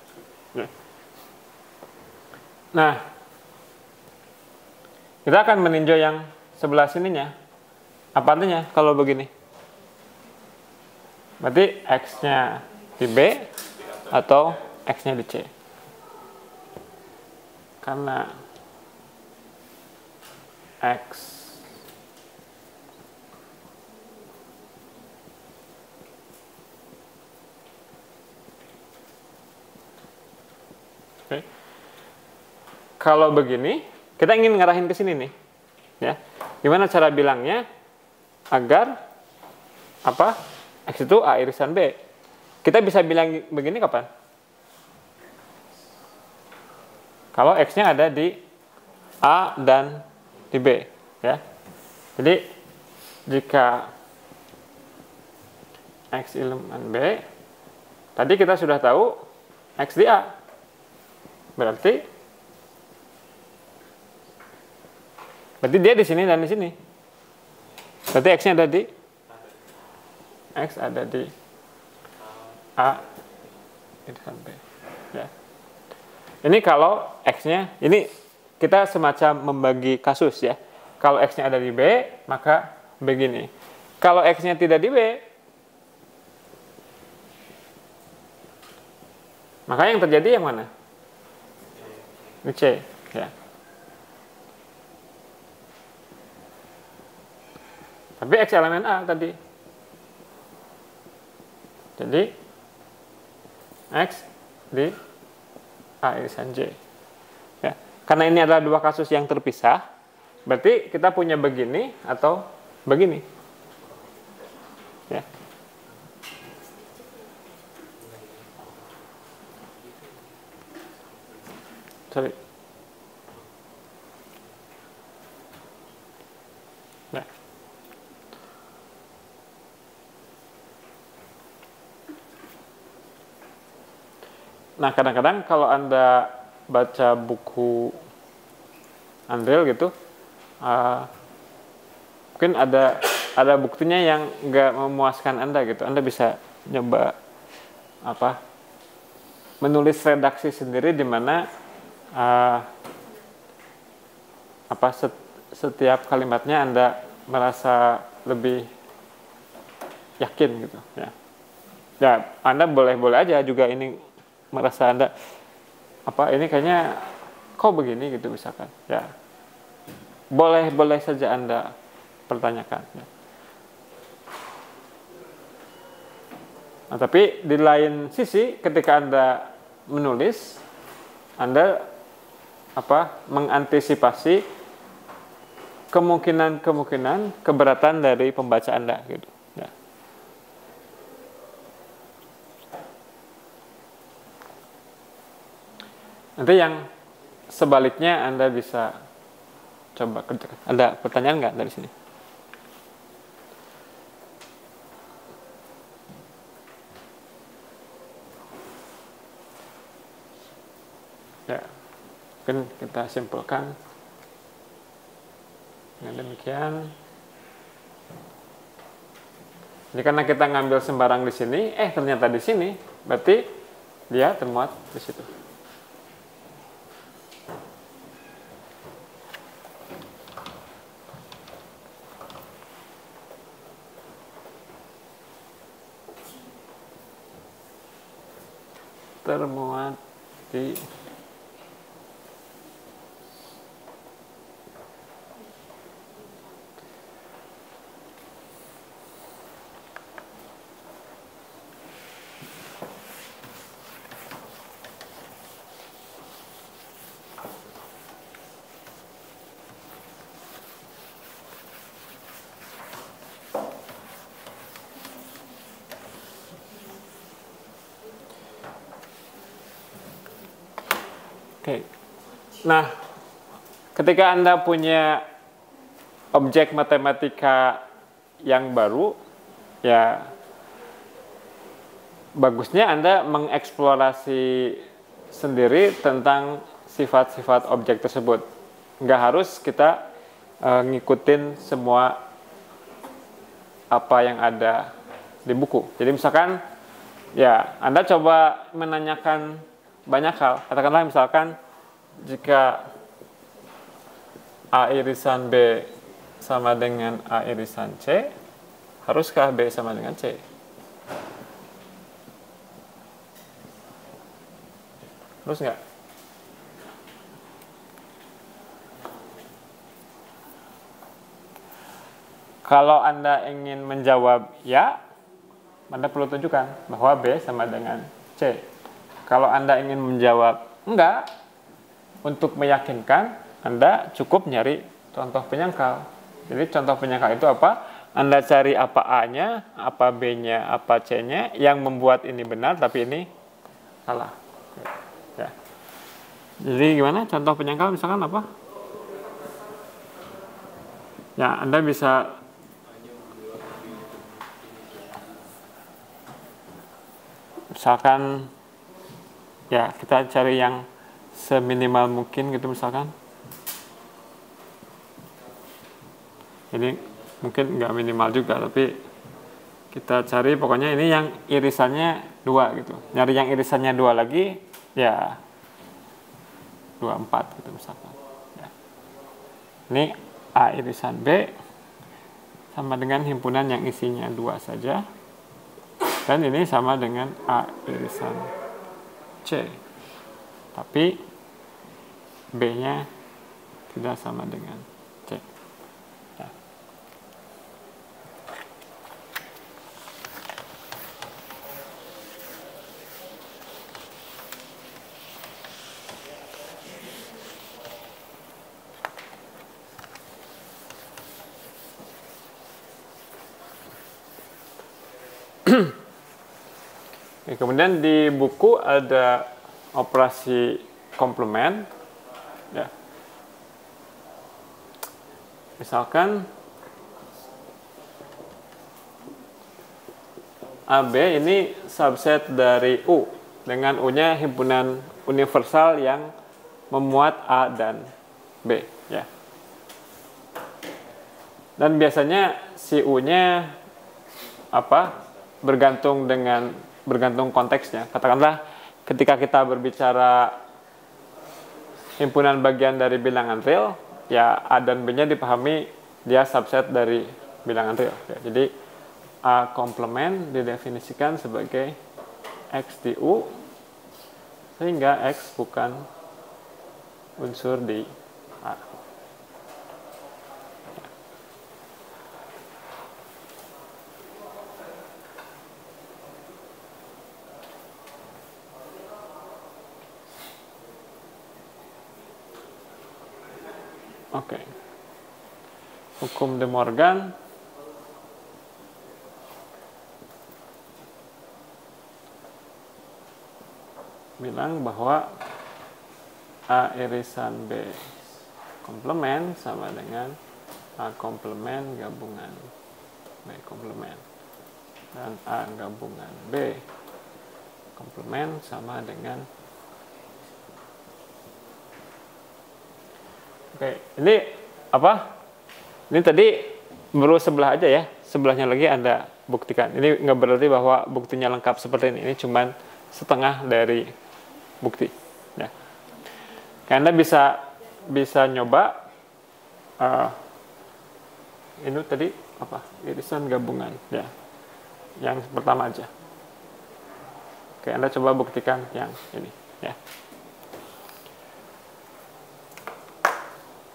Nah, kita akan meninjau yang sebelah sininya. Apa artinya kalau begini? Berarti X-nya di B atau X-nya di C. Karena X Oke. Kalau begini, kita ingin ngarahin ke sini nih. Ya. Gimana cara bilangnya agar apa? X itu A irisan B. Kita bisa bilang begini kapan? Kalau X-nya ada di A dan di B, ya. Jadi jika X elemen B, tadi kita sudah tahu X di A, berarti dia di sini dan di sini. Berarti X-nya ada di X ada di A irisan B, ya. Ini kalau X-nya, ini kita semacam membagi kasus ya. Kalau X-nya ada di B, maka begini. Kalau X-nya tidak di B, maka yang terjadi yang mana? Di C, ya. Tapi X elemen A tadi. Jadi, X di A irisan J. Ya. Karena ini adalah dua kasus yang terpisah, berarti kita punya begini atau begini. Ya. Sorry. Nah. Nah, kadang-kadang kalau Anda baca buku Andrel gitu, mungkin ada buktinya yang nggak memuaskan Anda gitu. Anda bisa nyoba menulis redaksi sendiri di mana setiap kalimatnya Anda merasa lebih yakin gitu. Ya, Anda boleh aja juga ini merasa Anda ini kayaknya kok begini gitu misalkan, ya boleh saja Anda pertanyakan, ya. Nah, tapi di lain sisi ketika Anda menulis, Anda mengantisipasi kemungkinan keberatan dari pembaca Anda gitu. Ya. Nanti yang sebaliknya Anda bisa coba kerjakan. Ada pertanyaan nggak dari sini? Ya, mungkin kita simpulkan dengan demikian. Jadi karena kita ngambil sembarang di sini, ternyata di sini, berarti dia termuat di situ. Termuat di Oke. Nah, ketika Anda punya objek matematika yang baru, ya bagusnya Anda mengeksplorasi sendiri tentang sifat-sifat objek tersebut. Nggak harus kita ngikutin semua apa yang ada di buku. Jadi misalkan, ya Anda coba menanyakan banyak hal. Katakanlah misalkan jika A irisan B sama dengan A irisan C, haruskah B sama dengan C? Harus nggak? Kalau Anda ingin menjawab ya, Anda perlu tunjukkan bahwa B sama dengan C. Kalau Anda ingin menjawab enggak, untuk meyakinkan, Anda cukup nyari contoh penyangkal. Jadi contoh penyangkal itu apa? Anda cari apa A-nya, apa B-nya, apa C-nya, yang membuat ini benar, tapi ini salah. Ya. Jadi gimana contoh penyangkal misalkan apa? Ya, Anda bisa misalkan, ya kita cari yang seminimal mungkin gitu misalkan. Ini mungkin nggak minimal juga, tapi kita cari pokoknya ini yang irisannya 2 gitu. Nyari yang irisannya 2 lagi, ya 24 gitu misalkan. Ya. Ini A irisan B sama dengan himpunan yang isinya 2 saja. Dan ini sama dengan A irisan C. Tapi B-nya tidak sama dengan C. Ya. Kemudian di buku ada operasi komplement, ya. Misalkan AB ini subset dari U, dengan U-nya himpunan universal yang memuat A dan B, ya. Dan biasanya si U-nya bergantung konteksnya. Katakanlah ketika kita berbicara himpunan bagian dari bilangan real, ya A dan B-nya dipahami dia subset dari bilangan real. Ya, jadi A komplement didefinisikan sebagai X di U, sehingga X bukan unsur di A. Oke. Hukum De Morgan bilang bahwa A irisan B komplement sama dengan A komplement gabungan B komplement, dan A gabungan B komplement sama dengan, oke, ini apa? Ini tadi baru sebelah aja ya, sebelahnya lagi Anda buktikan. Ini nggak berarti bahwa buktinya lengkap seperti ini cuman setengah dari bukti. Ya. Anda bisa nyoba ini tadi apa? Irisan gabungan. Ya, yang pertama aja. Oke, Anda coba buktikan yang ini. Ya.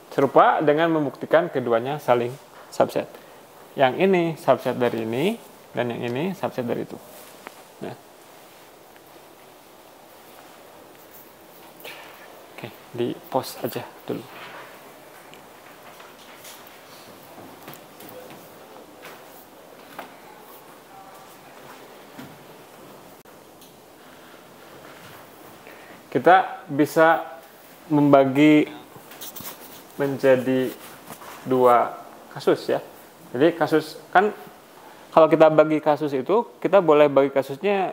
Serupa dengan membuktikan keduanya saling subset. Yang ini subset dari ini, dan yang ini subset dari itu. Nah. Oke, di pause aja dulu. Kita bisa membagi menjadi dua kasus ya. Jadi kasus kan kalau kita bagi kasus itu, kita boleh bagi kasusnya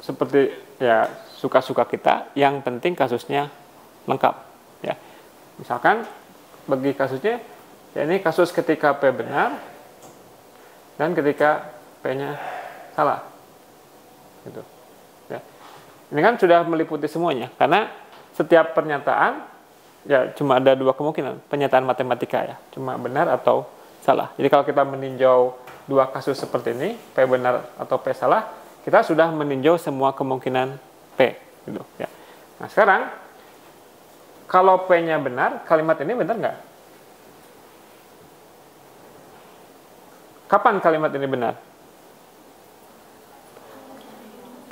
seperti ya suka-suka kita, yang penting kasusnya lengkap ya. Misalkan bagi kasusnya ya, ini kasus ketika P benar dan ketika P-nya salah. Gitu. Ya. Ini kan sudah meliputi semuanya, karena setiap pernyataan ya cuma ada dua kemungkinan, pernyataan matematika ya, cuma benar atau salah. Jadi kalau kita meninjau dua kasus seperti ini, P benar atau P salah, kita sudah meninjau semua kemungkinan P. Gitu, ya. Nah sekarang, kalau P-nya benar, kalimat ini benar nggak? Kapan kalimat ini benar?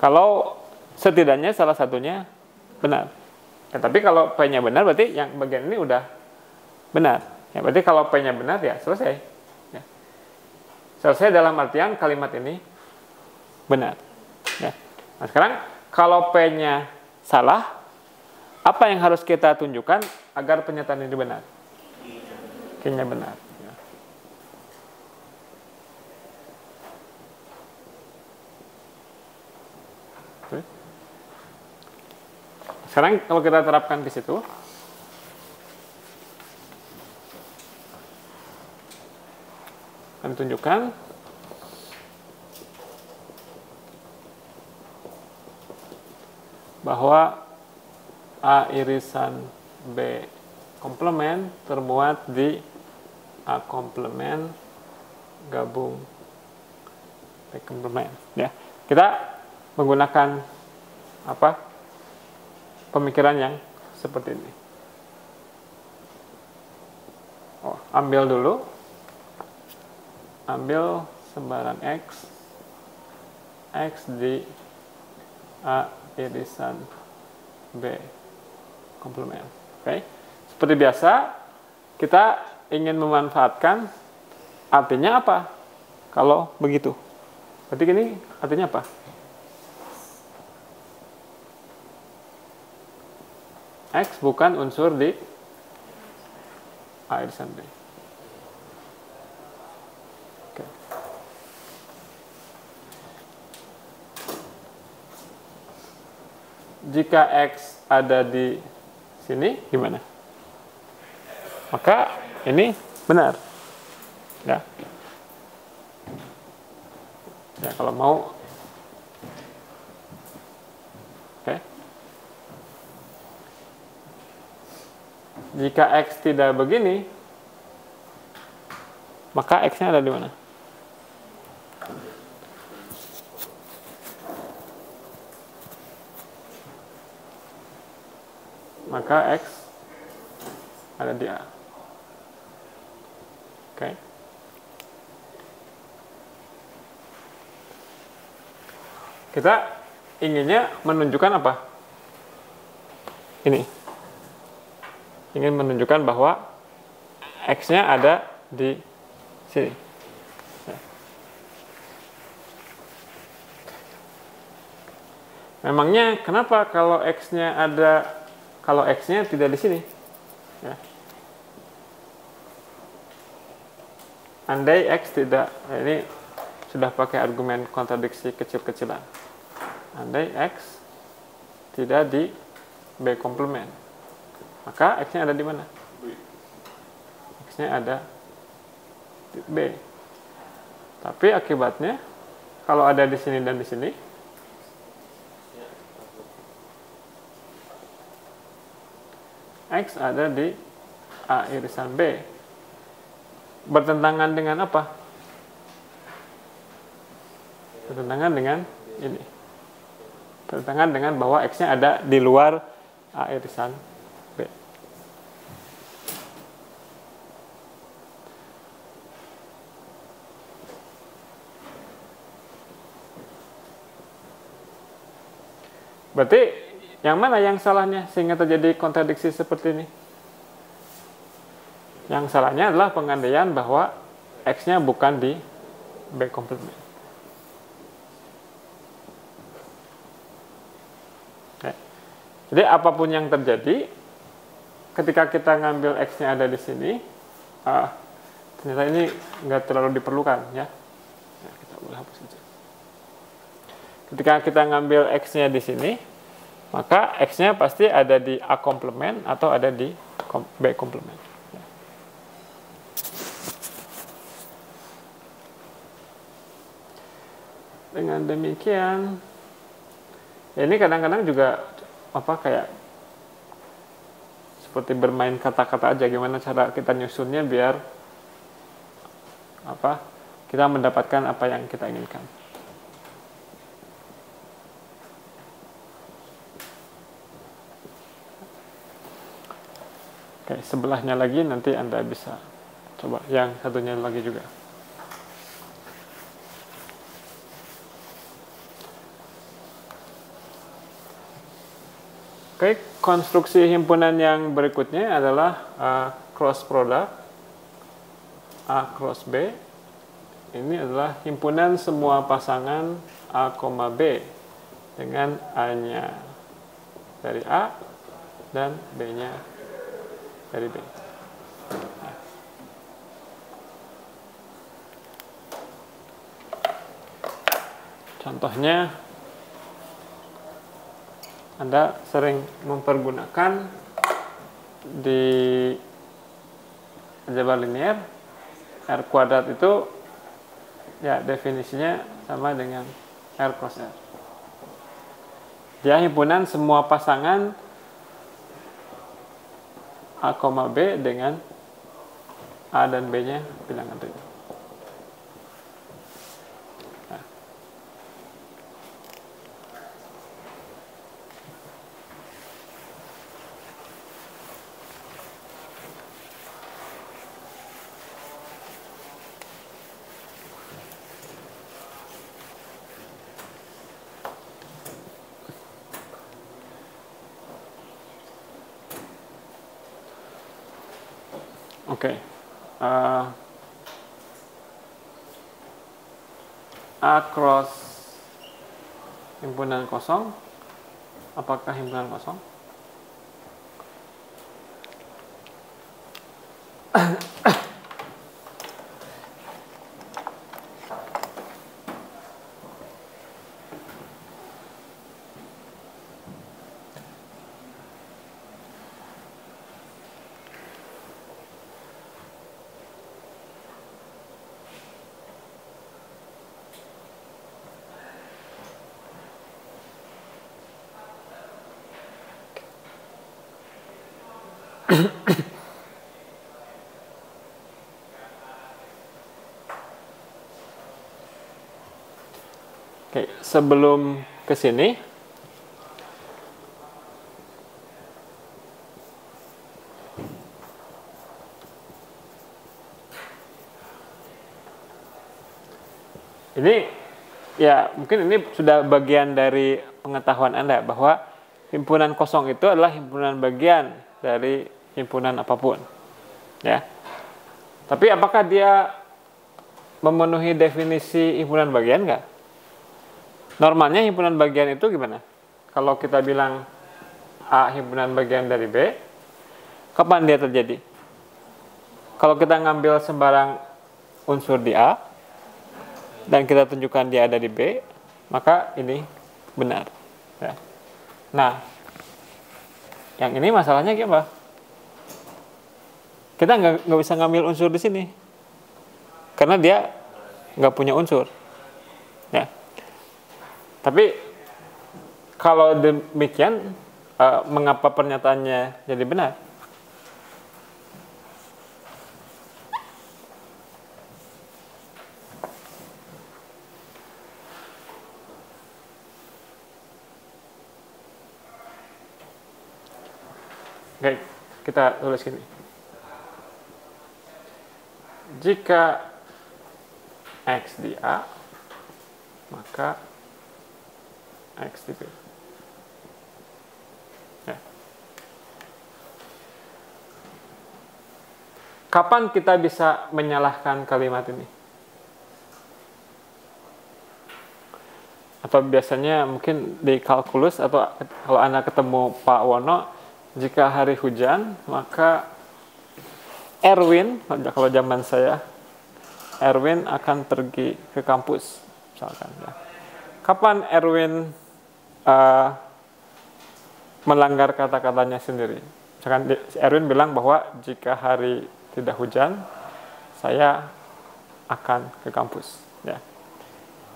Kalau setidaknya salah satunya benar. Ya, tapi kalau P-nya benar, berarti yang bagian ini udah benar. Ya, berarti kalau P-nya benar, ya selesai. Ya. Selesai dalam artian kalimat ini benar. Ya. Nah, sekarang kalau P-nya salah, apa yang harus kita tunjukkan agar pernyataan ini benar? Q-nya benar. Ya. Oke. Sekarang kalau kita terapkan di situ, akan tunjukkan bahwa A irisan B komplement termuat di A komplement gabung B komplement. Ya, kita menggunakan apa? Pemikiran yang seperti ini. Oh, ambil dulu. Ambil sembarang X di A irisan B komplement. Oke. Seperti biasa, kita ingin memanfaatkan artinya apa? Kalau begitu. Berarti ini artinya apa? X bukan unsur di A irisan B. Oke. Jika X ada di sini, gimana? Maka ini benar. Ya. Ya, kalau mau. Oke. Jika X tidak begini, maka X-nya ada di mana? Maka X ada di A. Oke. Kita inginnya menunjukkan apa? Ini. Ingin menunjukkan bahwa X-nya ada di sini. Ya. Memangnya kenapa kalau X-nya ada, kalau X-nya tidak di sini? Ya. Andai X tidak, ini sudah pakai argumen kontradiksi kecil-kecilan. Andai X tidak di B komplement, maka X-nya ada di mana? X-nya ada di B. Tapi akibatnya, kalau ada di sini dan di sini, X ada di A irisan B. Bertentangan dengan apa? Bertentangan dengan ini. Bertentangan dengan bahwa X-nya ada di luar A irisan B. Berarti yang mana yang salahnya sehingga terjadi kontradiksi seperti ini? Yang salahnya adalah pengandaian bahwa X-nya bukan di B komplement. Oke. Jadi apapun yang terjadi, ketika kita ngambil X-nya ada di sini, ternyata ini nggak terlalu diperlukan, ya. Nah, kita boleh hapus saja. Ketika kita ngambil X-nya di sini, maka X-nya pasti ada di A komplement atau ada di B komplement. Dengan demikian, ya ini kadang-kadang juga kayak seperti bermain kata-kata aja, gimana cara kita nyusunnya biar kita mendapatkan apa yang kita inginkan. Oke, sebelahnya lagi nanti Anda bisa coba yang satunya lagi juga. Oke, konstruksi himpunan yang berikutnya adalah cross product A cross B. Ini adalah himpunan semua pasangan A, B dengan A-nya dari A dan B-nya dari B. Contohnya, Anda sering mempergunakan di aljabar linear, R kuadrat itu ya definisinya sama dengan R cross R. Dia himpunan semua pasangan A, B dengan A dan B-nya bilangan real. Oke. A cross himpunan kosong. Apakah himpunan kosong? Oke, sebelum ke sini ini ya mungkin ini sudah bagian dari pengetahuan Anda bahwa himpunan kosong itu adalah himpunan bagian dari himpunan apapun, ya. Tapi apakah dia memenuhi definisi himpunan bagian nggak? Normalnya himpunan bagian itu gimana? Kalau kita bilang A himpunan bagian dari B, kapan dia terjadi? Kalau kita ngambil sembarang unsur di A, dan kita tunjukkan dia ada di B, maka ini benar. Ya. Nah, yang ini masalahnya gimana? Kita nggak bisa ngambil unsur di sini, karena dia nggak punya unsur. Ya. Tapi kalau demikian, mengapa pernyataannya jadi benar? Oke, kita tulis gini. Jika X di A, maka X di B. Ya. Kapan kita bisa menyalahkan kalimat ini? Atau biasanya mungkin di kalkulus, atau kalau Anda ketemu Pak Wono, jika hari hujan, maka Erwin, kalau zaman saya, Erwin akan pergi ke kampus, misalkan. Ya. Kapan Erwin melanggar kata-katanya sendiri? Misalkan Erwin bilang bahwa jika hari tidak hujan, saya akan ke kampus. Ya.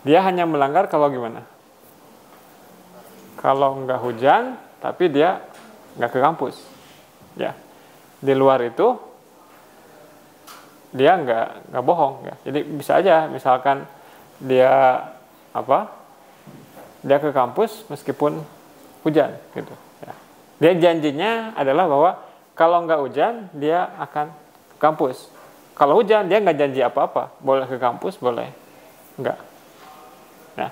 Dia hanya melanggar kalau gimana? Kalau nggak hujan, tapi dia nggak ke kampus. Ya. Di luar itu, dia nggak bohong. Ya. Jadi bisa aja, misalkan dia dia ke kampus meskipun hujan, gitu. Ya. Dia janjinya adalah bahwa kalau nggak hujan, dia akan ke kampus. Kalau hujan, dia nggak janji apa-apa. Boleh ke kampus, boleh nggak. Nah,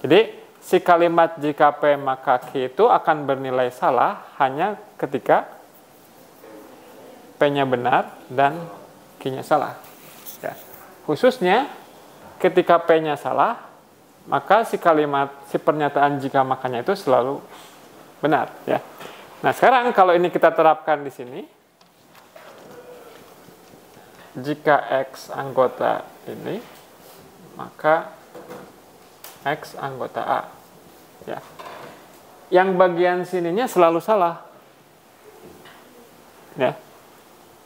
jadi si kalimat jika P maka Q itu akan bernilai salah hanya ketika P-nya benar dan Q-nya salah. Ya. Khususnya ketika P-nya salah, maka si pernyataan jika makanya itu selalu benar. Ya. Nah, sekarang kalau ini kita terapkan di sini, jika X anggota ini, maka X anggota A. Ya. Yang bagian sininya selalu salah. Ya.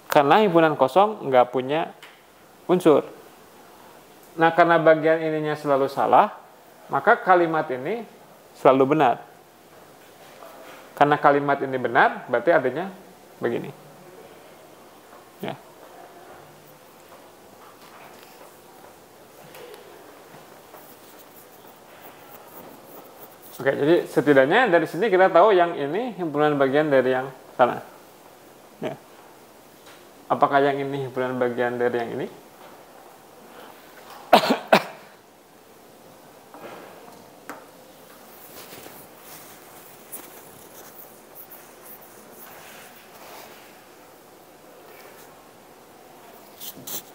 Karena himpunan kosong nggak punya unsur. Nah, karena bagian ininya selalu salah, maka kalimat ini selalu benar. Karena kalimat ini benar, berarti artinya begini. Ya. Oke, jadi setidaknya dari sini kita tahu yang ini himpunan bagian dari yang sana. Ya. Apakah yang ini himpunan bagian dari yang ini?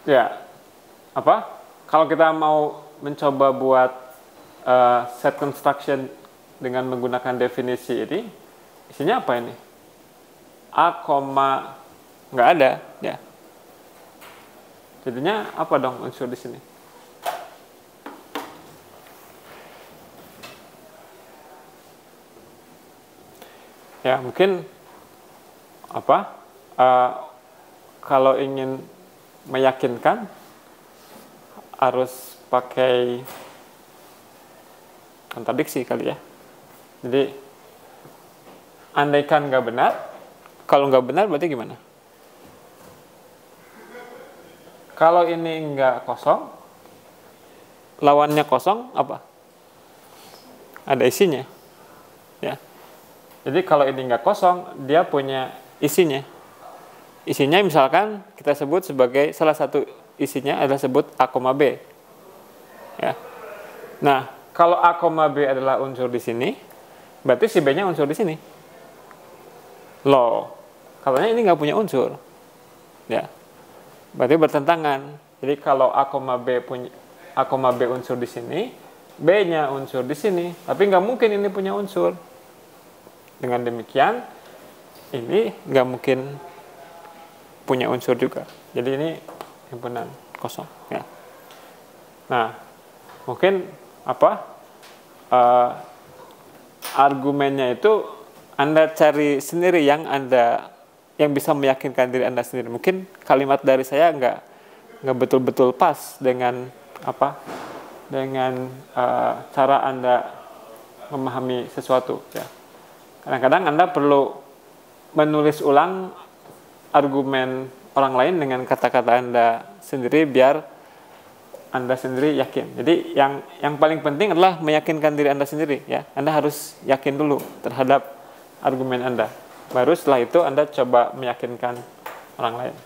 Ya, kalau kita mau mencoba buat set construction dengan menggunakan definisi ini, isinya apa ini? A, nggak ada, ya. Jadinya apa dong unsur di sini? Ya, mungkin kalau ingin meyakinkan harus pakai kontradiksi kali ya. Jadi andaikan nggak benar, kalau nggak benar berarti gimana? Kalau ini nggak kosong, lawannya kosong apa? Ada isinya, ya. Jadi kalau ini nggak kosong, dia punya isinya. Isinya misalkan kita sebut sebagai salah satu isinya adalah sebut A, B. Ya. Nah, kalau A, B adalah unsur di sini, berarti si B-nya unsur di sini. Loh, katanya ini nggak punya unsur. Ya. berarti bertentangan. Jadi kalau A, B punya A, B unsur di sini, B-nya unsur di sini, tapi nggak mungkin ini punya unsur. Dengan demikian, ini nggak mungkin punya unsur juga. Jadi ini himpunan kosong. Ya. Nah, mungkin argumennya itu Anda cari sendiri yang bisa meyakinkan diri Anda sendiri. Mungkin kalimat dari saya nggak betul-betul pas dengan cara Anda memahami sesuatu. Ya. Kadang-kadang Anda perlu menulis ulang argumen orang lain dengan kata-kata Anda sendiri biar Anda sendiri yakin. Jadi yang paling penting adalah meyakinkan diri Anda sendiri. Ya, Anda harus yakin dulu terhadap argumen Anda. Baru setelah itu Anda coba meyakinkan orang lain.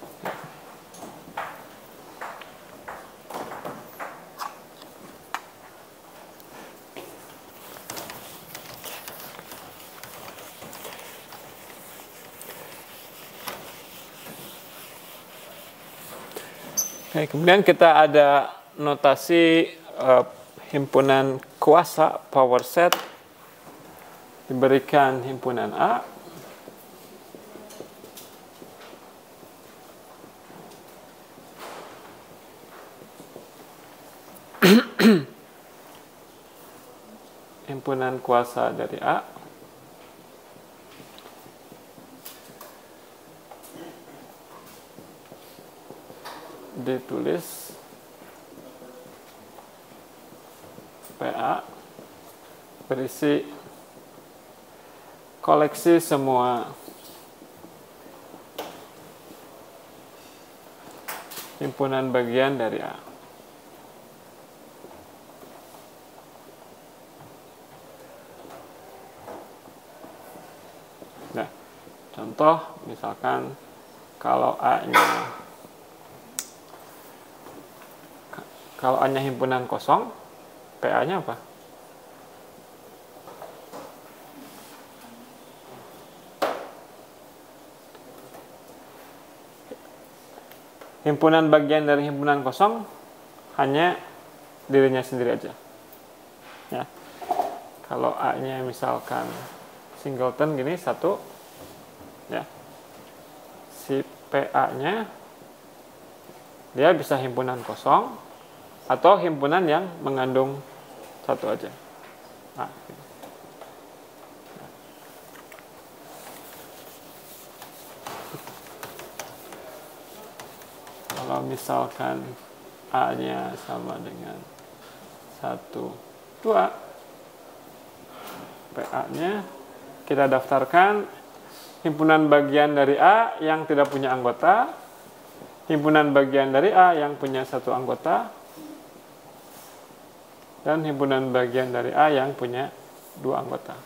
Oke, kemudian kita ada notasi himpunan kuasa power set diberikan himpunan A. Himpunan kuasa dari A ditulis PA berisi koleksi semua himpunan bagian dari A. Nah, contoh misalkan kalau A-nya himpunan kosong, PA-nya apa? Himpunan bagian dari himpunan kosong hanya dirinya sendiri aja. Ya. Kalau A-nya misalkan singleton gini, satu, ya. Si PA-nya dia bisa himpunan kosong atau himpunan yang mengandung satu aja. Nah, kalau misalkan A-nya sama dengan 1, 2, PA-nya kita daftarkan himpunan bagian dari A yang tidak punya anggota, himpunan bagian dari A yang punya satu anggota, dan himpunan bagian dari A yang punya 2 anggota.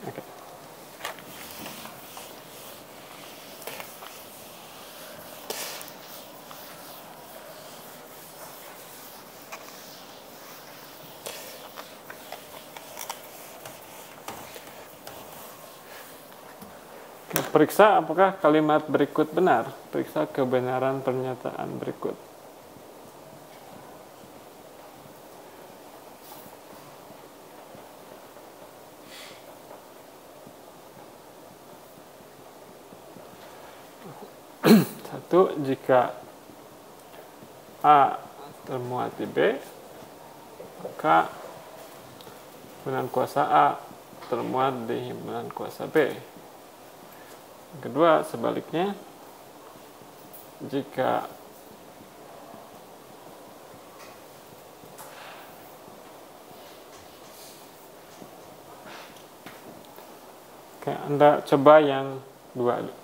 Oke. Periksa apakah kalimat berikut benar. Periksa kebenaran pernyataan berikut. Satu, jika A termuat di B, maka himpunan kuasa A termuat di himpunan kuasa B. Kedua, sebaliknya, jika Anda coba yang 2.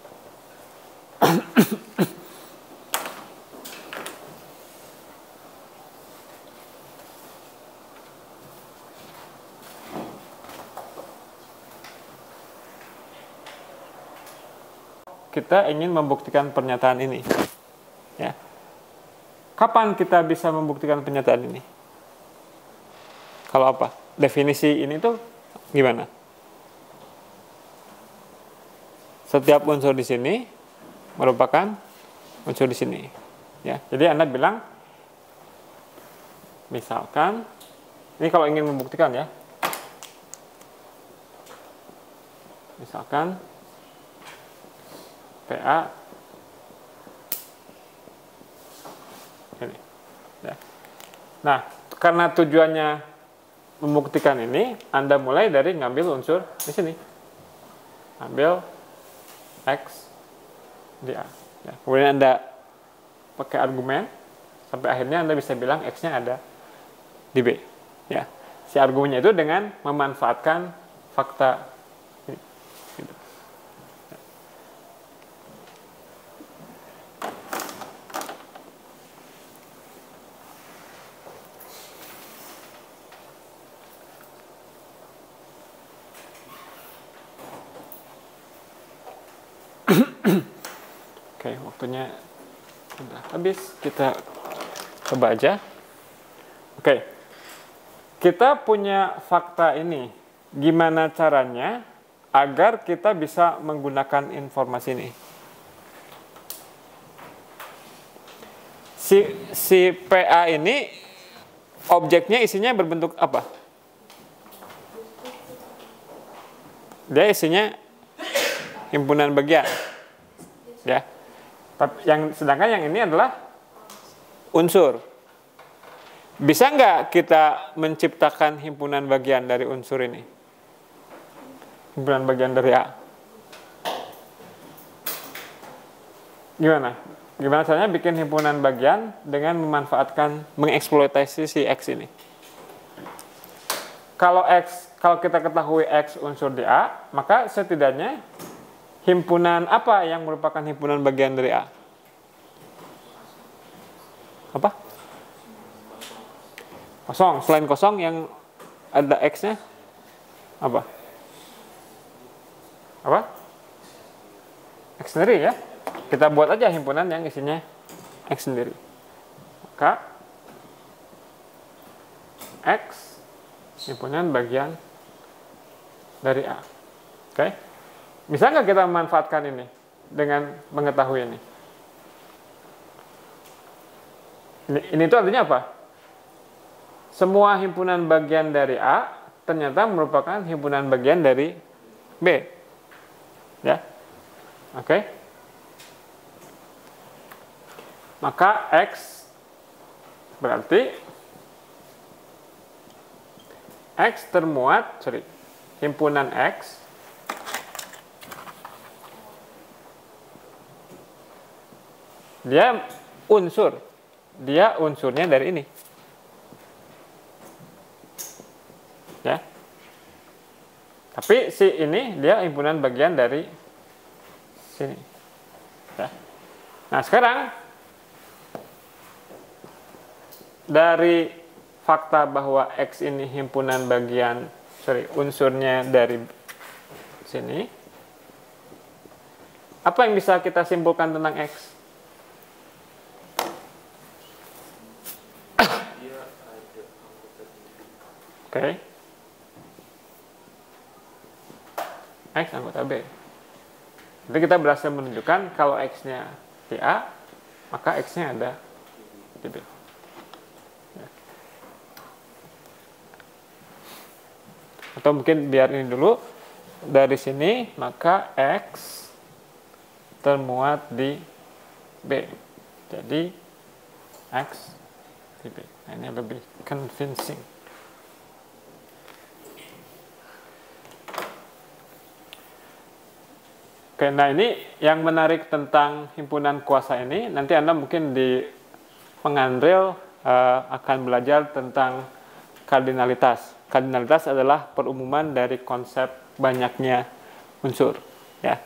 Kita ingin membuktikan pernyataan ini. Ya. Kapan kita bisa membuktikan pernyataan ini? Kalau apa? Definisi ini tuh gimana? Setiap unsur di sini merupakan unsur di sini. Ya, jadi Anda bilang, misalkan, ini kalau ingin membuktikan ya, misalkan PA ini. Ya. Nah, karena tujuannya membuktikan ini, Anda mulai dari ngambil unsur di sini. Ambil X di A. Ya. Kemudian Anda pakai argumen, sampai akhirnya Anda bisa bilang X-nya ada di B. Ya. Si argumennya itu dengan memanfaatkan fakta ini. Gitu. Oke, waktunya sudah habis. Kita coba aja. Oke, kita punya fakta ini. Gimana caranya agar kita bisa menggunakan informasi ini? Si PA ini objeknya isinya berbentuk apa? Dia isinya himpunan bagian. Ya. Sedangkan yang ini adalah unsur. Bisa nggak kita menciptakan himpunan bagian dari unsur ini? Himpunan bagian dari A. Gimana? Gimana caranya bikin himpunan bagian dengan memanfaatkan, mengeksploitasi si X ini? Kalau kita ketahui X unsur di A, maka setidaknya himpunan apa yang merupakan himpunan bagian dari A? Apa? Kosong. Selain kosong yang ada X-nya, apa? Apa? X sendiri ya. Kita buat aja himpunan yang isinya X sendiri. Maka X himpunan bagian dari A. Oke? Bisa nggak kita memanfaatkan ini dengan mengetahui ini? Ini itu artinya apa? Semua himpunan bagian dari A ternyata merupakan himpunan bagian dari B. Ya. Oke. Maka X berarti himpunan X dia unsurnya dari ini. Ya. Tapi si ini dia himpunan bagian dari sini. Ya. Nah, sekarang dari fakta bahwa X ini himpunan bagian, unsurnya dari sini, apa yang bisa kita simpulkan tentang X? Oke. X anggota B. Jadi kita berhasil menunjukkan kalau X-nya di A, maka X-nya ada di B. Ya. Atau mungkin biar ini dulu. Dari sini, maka X termuat di B. Jadi X di B. Nah, ini lebih convincing. Oke, nah ini yang menarik tentang himpunan kuasa ini, nanti Anda mungkin di penganril akan belajar tentang kardinalitas. Kardinalitas adalah perumuman dari konsep banyaknya unsur. Ya.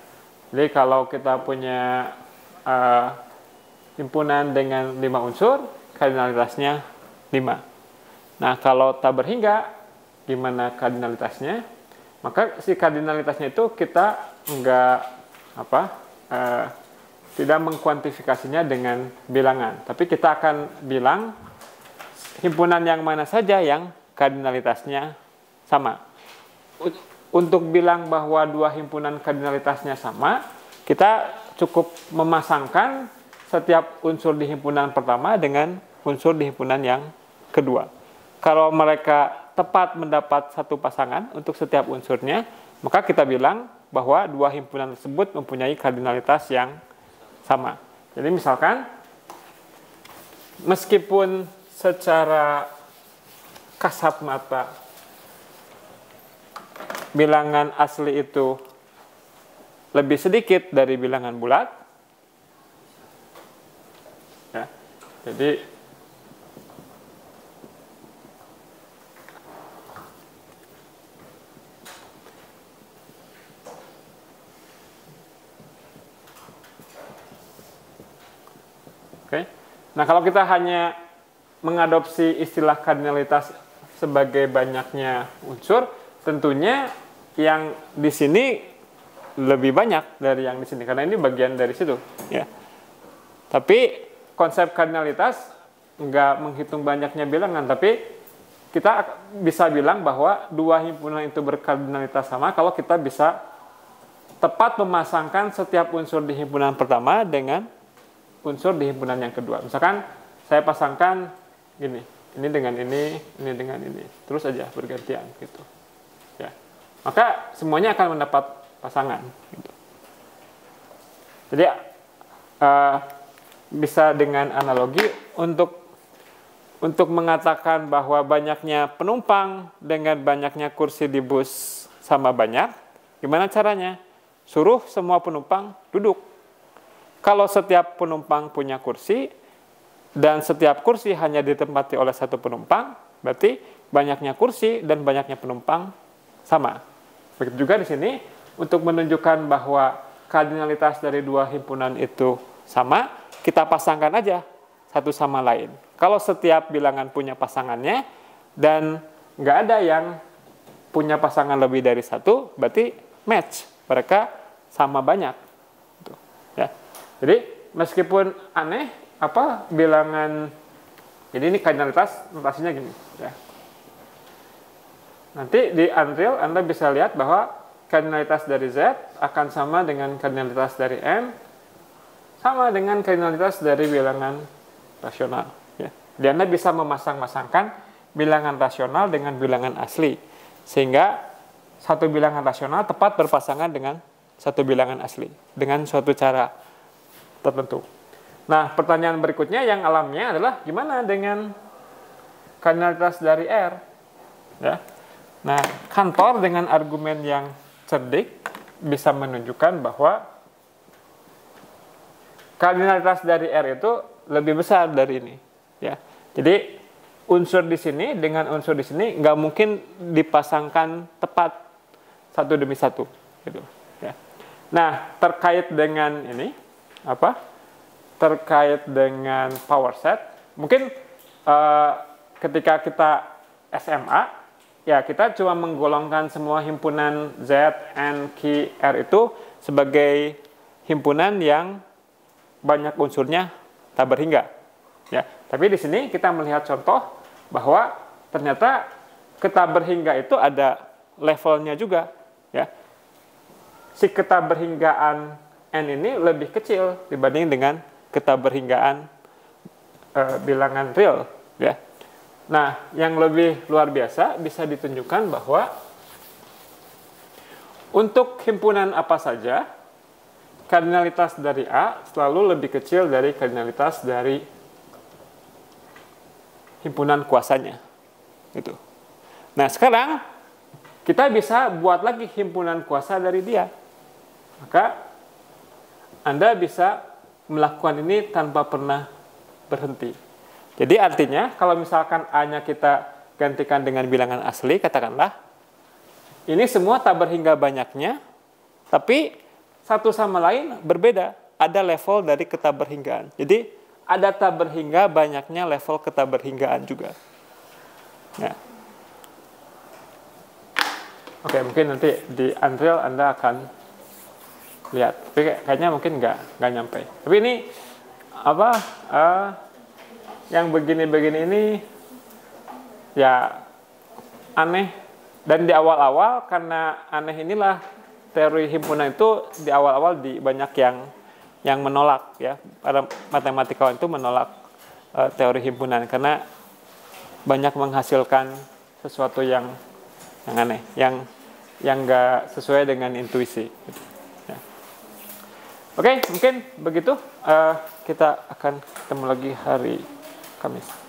Jadi kalau kita punya himpunan dengan 5 unsur, kardinalitasnya 5. Nah, kalau tak berhingga, gimana kardinalitasnya? Maka si kardinalitasnya itu kita tidak mengkuantifikasinya dengan bilangan, tapi kita akan bilang himpunan yang mana saja yang kardinalitasnya sama. Untuk bilang bahwa dua himpunan kardinalitasnya sama, kita cukup memasangkan setiap unsur di himpunan pertama dengan unsur di himpunan yang kedua. Kalau mereka tepat mendapat satu pasangan untuk setiap unsurnya, maka kita bilang bahwa dua himpunan tersebut mempunyai kardinalitas yang sama. Jadi misalkan, meskipun secara kasat mata bilangan asli itu lebih sedikit dari bilangan bulat, ya, jadi oke. Nah, kalau kita hanya mengadopsi istilah kardinalitas sebagai banyaknya unsur, tentunya yang di sini lebih banyak dari yang di sini, karena ini bagian dari situ, ya. Tapi konsep kardinalitas nggak menghitung banyaknya bilangan, tapi kita bisa bilang bahwa dua himpunan itu berkardinalitas sama kalau kita bisa tepat memasangkan setiap unsur di himpunan pertama dengan unsur di himpunan yang kedua. Misalkan saya pasangkan gini, ini dengan ini dengan ini, terus aja bergantian gitu, ya. Maka semuanya akan mendapat pasangan. Gitu. Jadi bisa dengan analogi untuk mengatakan bahwa banyaknya penumpang dengan banyaknya kursi di bus sama banyak, gimana caranya? Suruh semua penumpang duduk. Kalau setiap penumpang punya kursi, dan setiap kursi hanya ditempati oleh satu penumpang, berarti banyaknya kursi dan banyaknya penumpang sama. Begitu juga di sini, untuk menunjukkan bahwa kardinalitas dari dua himpunan itu sama, kita pasangkan aja satu sama lain. Kalau setiap bilangan punya pasangannya, dan nggak ada yang punya pasangan lebih dari satu, berarti match. Mereka sama banyak. Ya. Jadi, meskipun aneh, bilangan, jadi ini kardinalitas, notasinya gini, ya. Nanti di Unreal Anda bisa lihat bahwa kardinalitas dari Z akan sama dengan kardinalitas dari M, sama dengan kardinalitas dari bilangan rasional, ya. Jadi Anda bisa memasang-masangkan bilangan rasional dengan bilangan asli, sehingga satu bilangan rasional tepat berpasangan dengan satu bilangan asli dengan suatu cara tertentu. Nah, pertanyaan berikutnya yang alamnya adalah gimana dengan kardinalitas dari R? Ya. Nah, kantor dengan argumen yang cerdik bisa menunjukkan bahwa kardinalitas dari R itu lebih besar dari ini. Ya. Jadi, unsur di sini dengan unsur di sini nggak mungkin dipasangkan tepat satu demi satu. Gitu. Ya. Nah, terkait dengan ini, terkait dengan power set, mungkin ketika kita SMA, ya kita cuma menggolongkan semua himpunan Z, N, Q, R itu sebagai himpunan yang banyak unsurnya tak berhingga. Ya, tapi di sini kita melihat contoh bahwa ternyata ketaberhingga itu ada levelnya juga. Ya, si ketaberhinggaan N ini lebih kecil dibanding dengan ketaberhinggaan bilangan real, ya. Nah, yang lebih luar biasa bisa ditunjukkan bahwa untuk himpunan apa saja, kardinalitas dari A selalu lebih kecil dari kardinalitas dari himpunan kuasanya. Gitu. Nah, sekarang kita bisa buat lagi himpunan kuasa dari dia. Maka Anda bisa melakukan ini tanpa pernah berhenti. Jadi artinya kalau misalkan A-nya kita gantikan dengan bilangan asli, katakanlah ini semua tak berhingga banyaknya, tapi satu sama lain berbeda. Ada level dari ketaberhinggaan. Jadi ada tak berhingga banyaknya level ketaberhinggaan juga. Ya. Oke, mungkin nanti di Unreal Anda akan lihat, tapi kayaknya mungkin nggak nyampe. Tapi ini yang begini-begini ini ya aneh, dan di awal-awal karena aneh inilah teori himpunan itu di awal-awal banyak yang yang menolak ya, para matematikawan itu menolak teori himpunan karena banyak menghasilkan sesuatu yang aneh, yang nggak sesuai dengan intuisi. Ya. Oke, mungkin begitu. Kita akan ketemu lagi hari Kamis.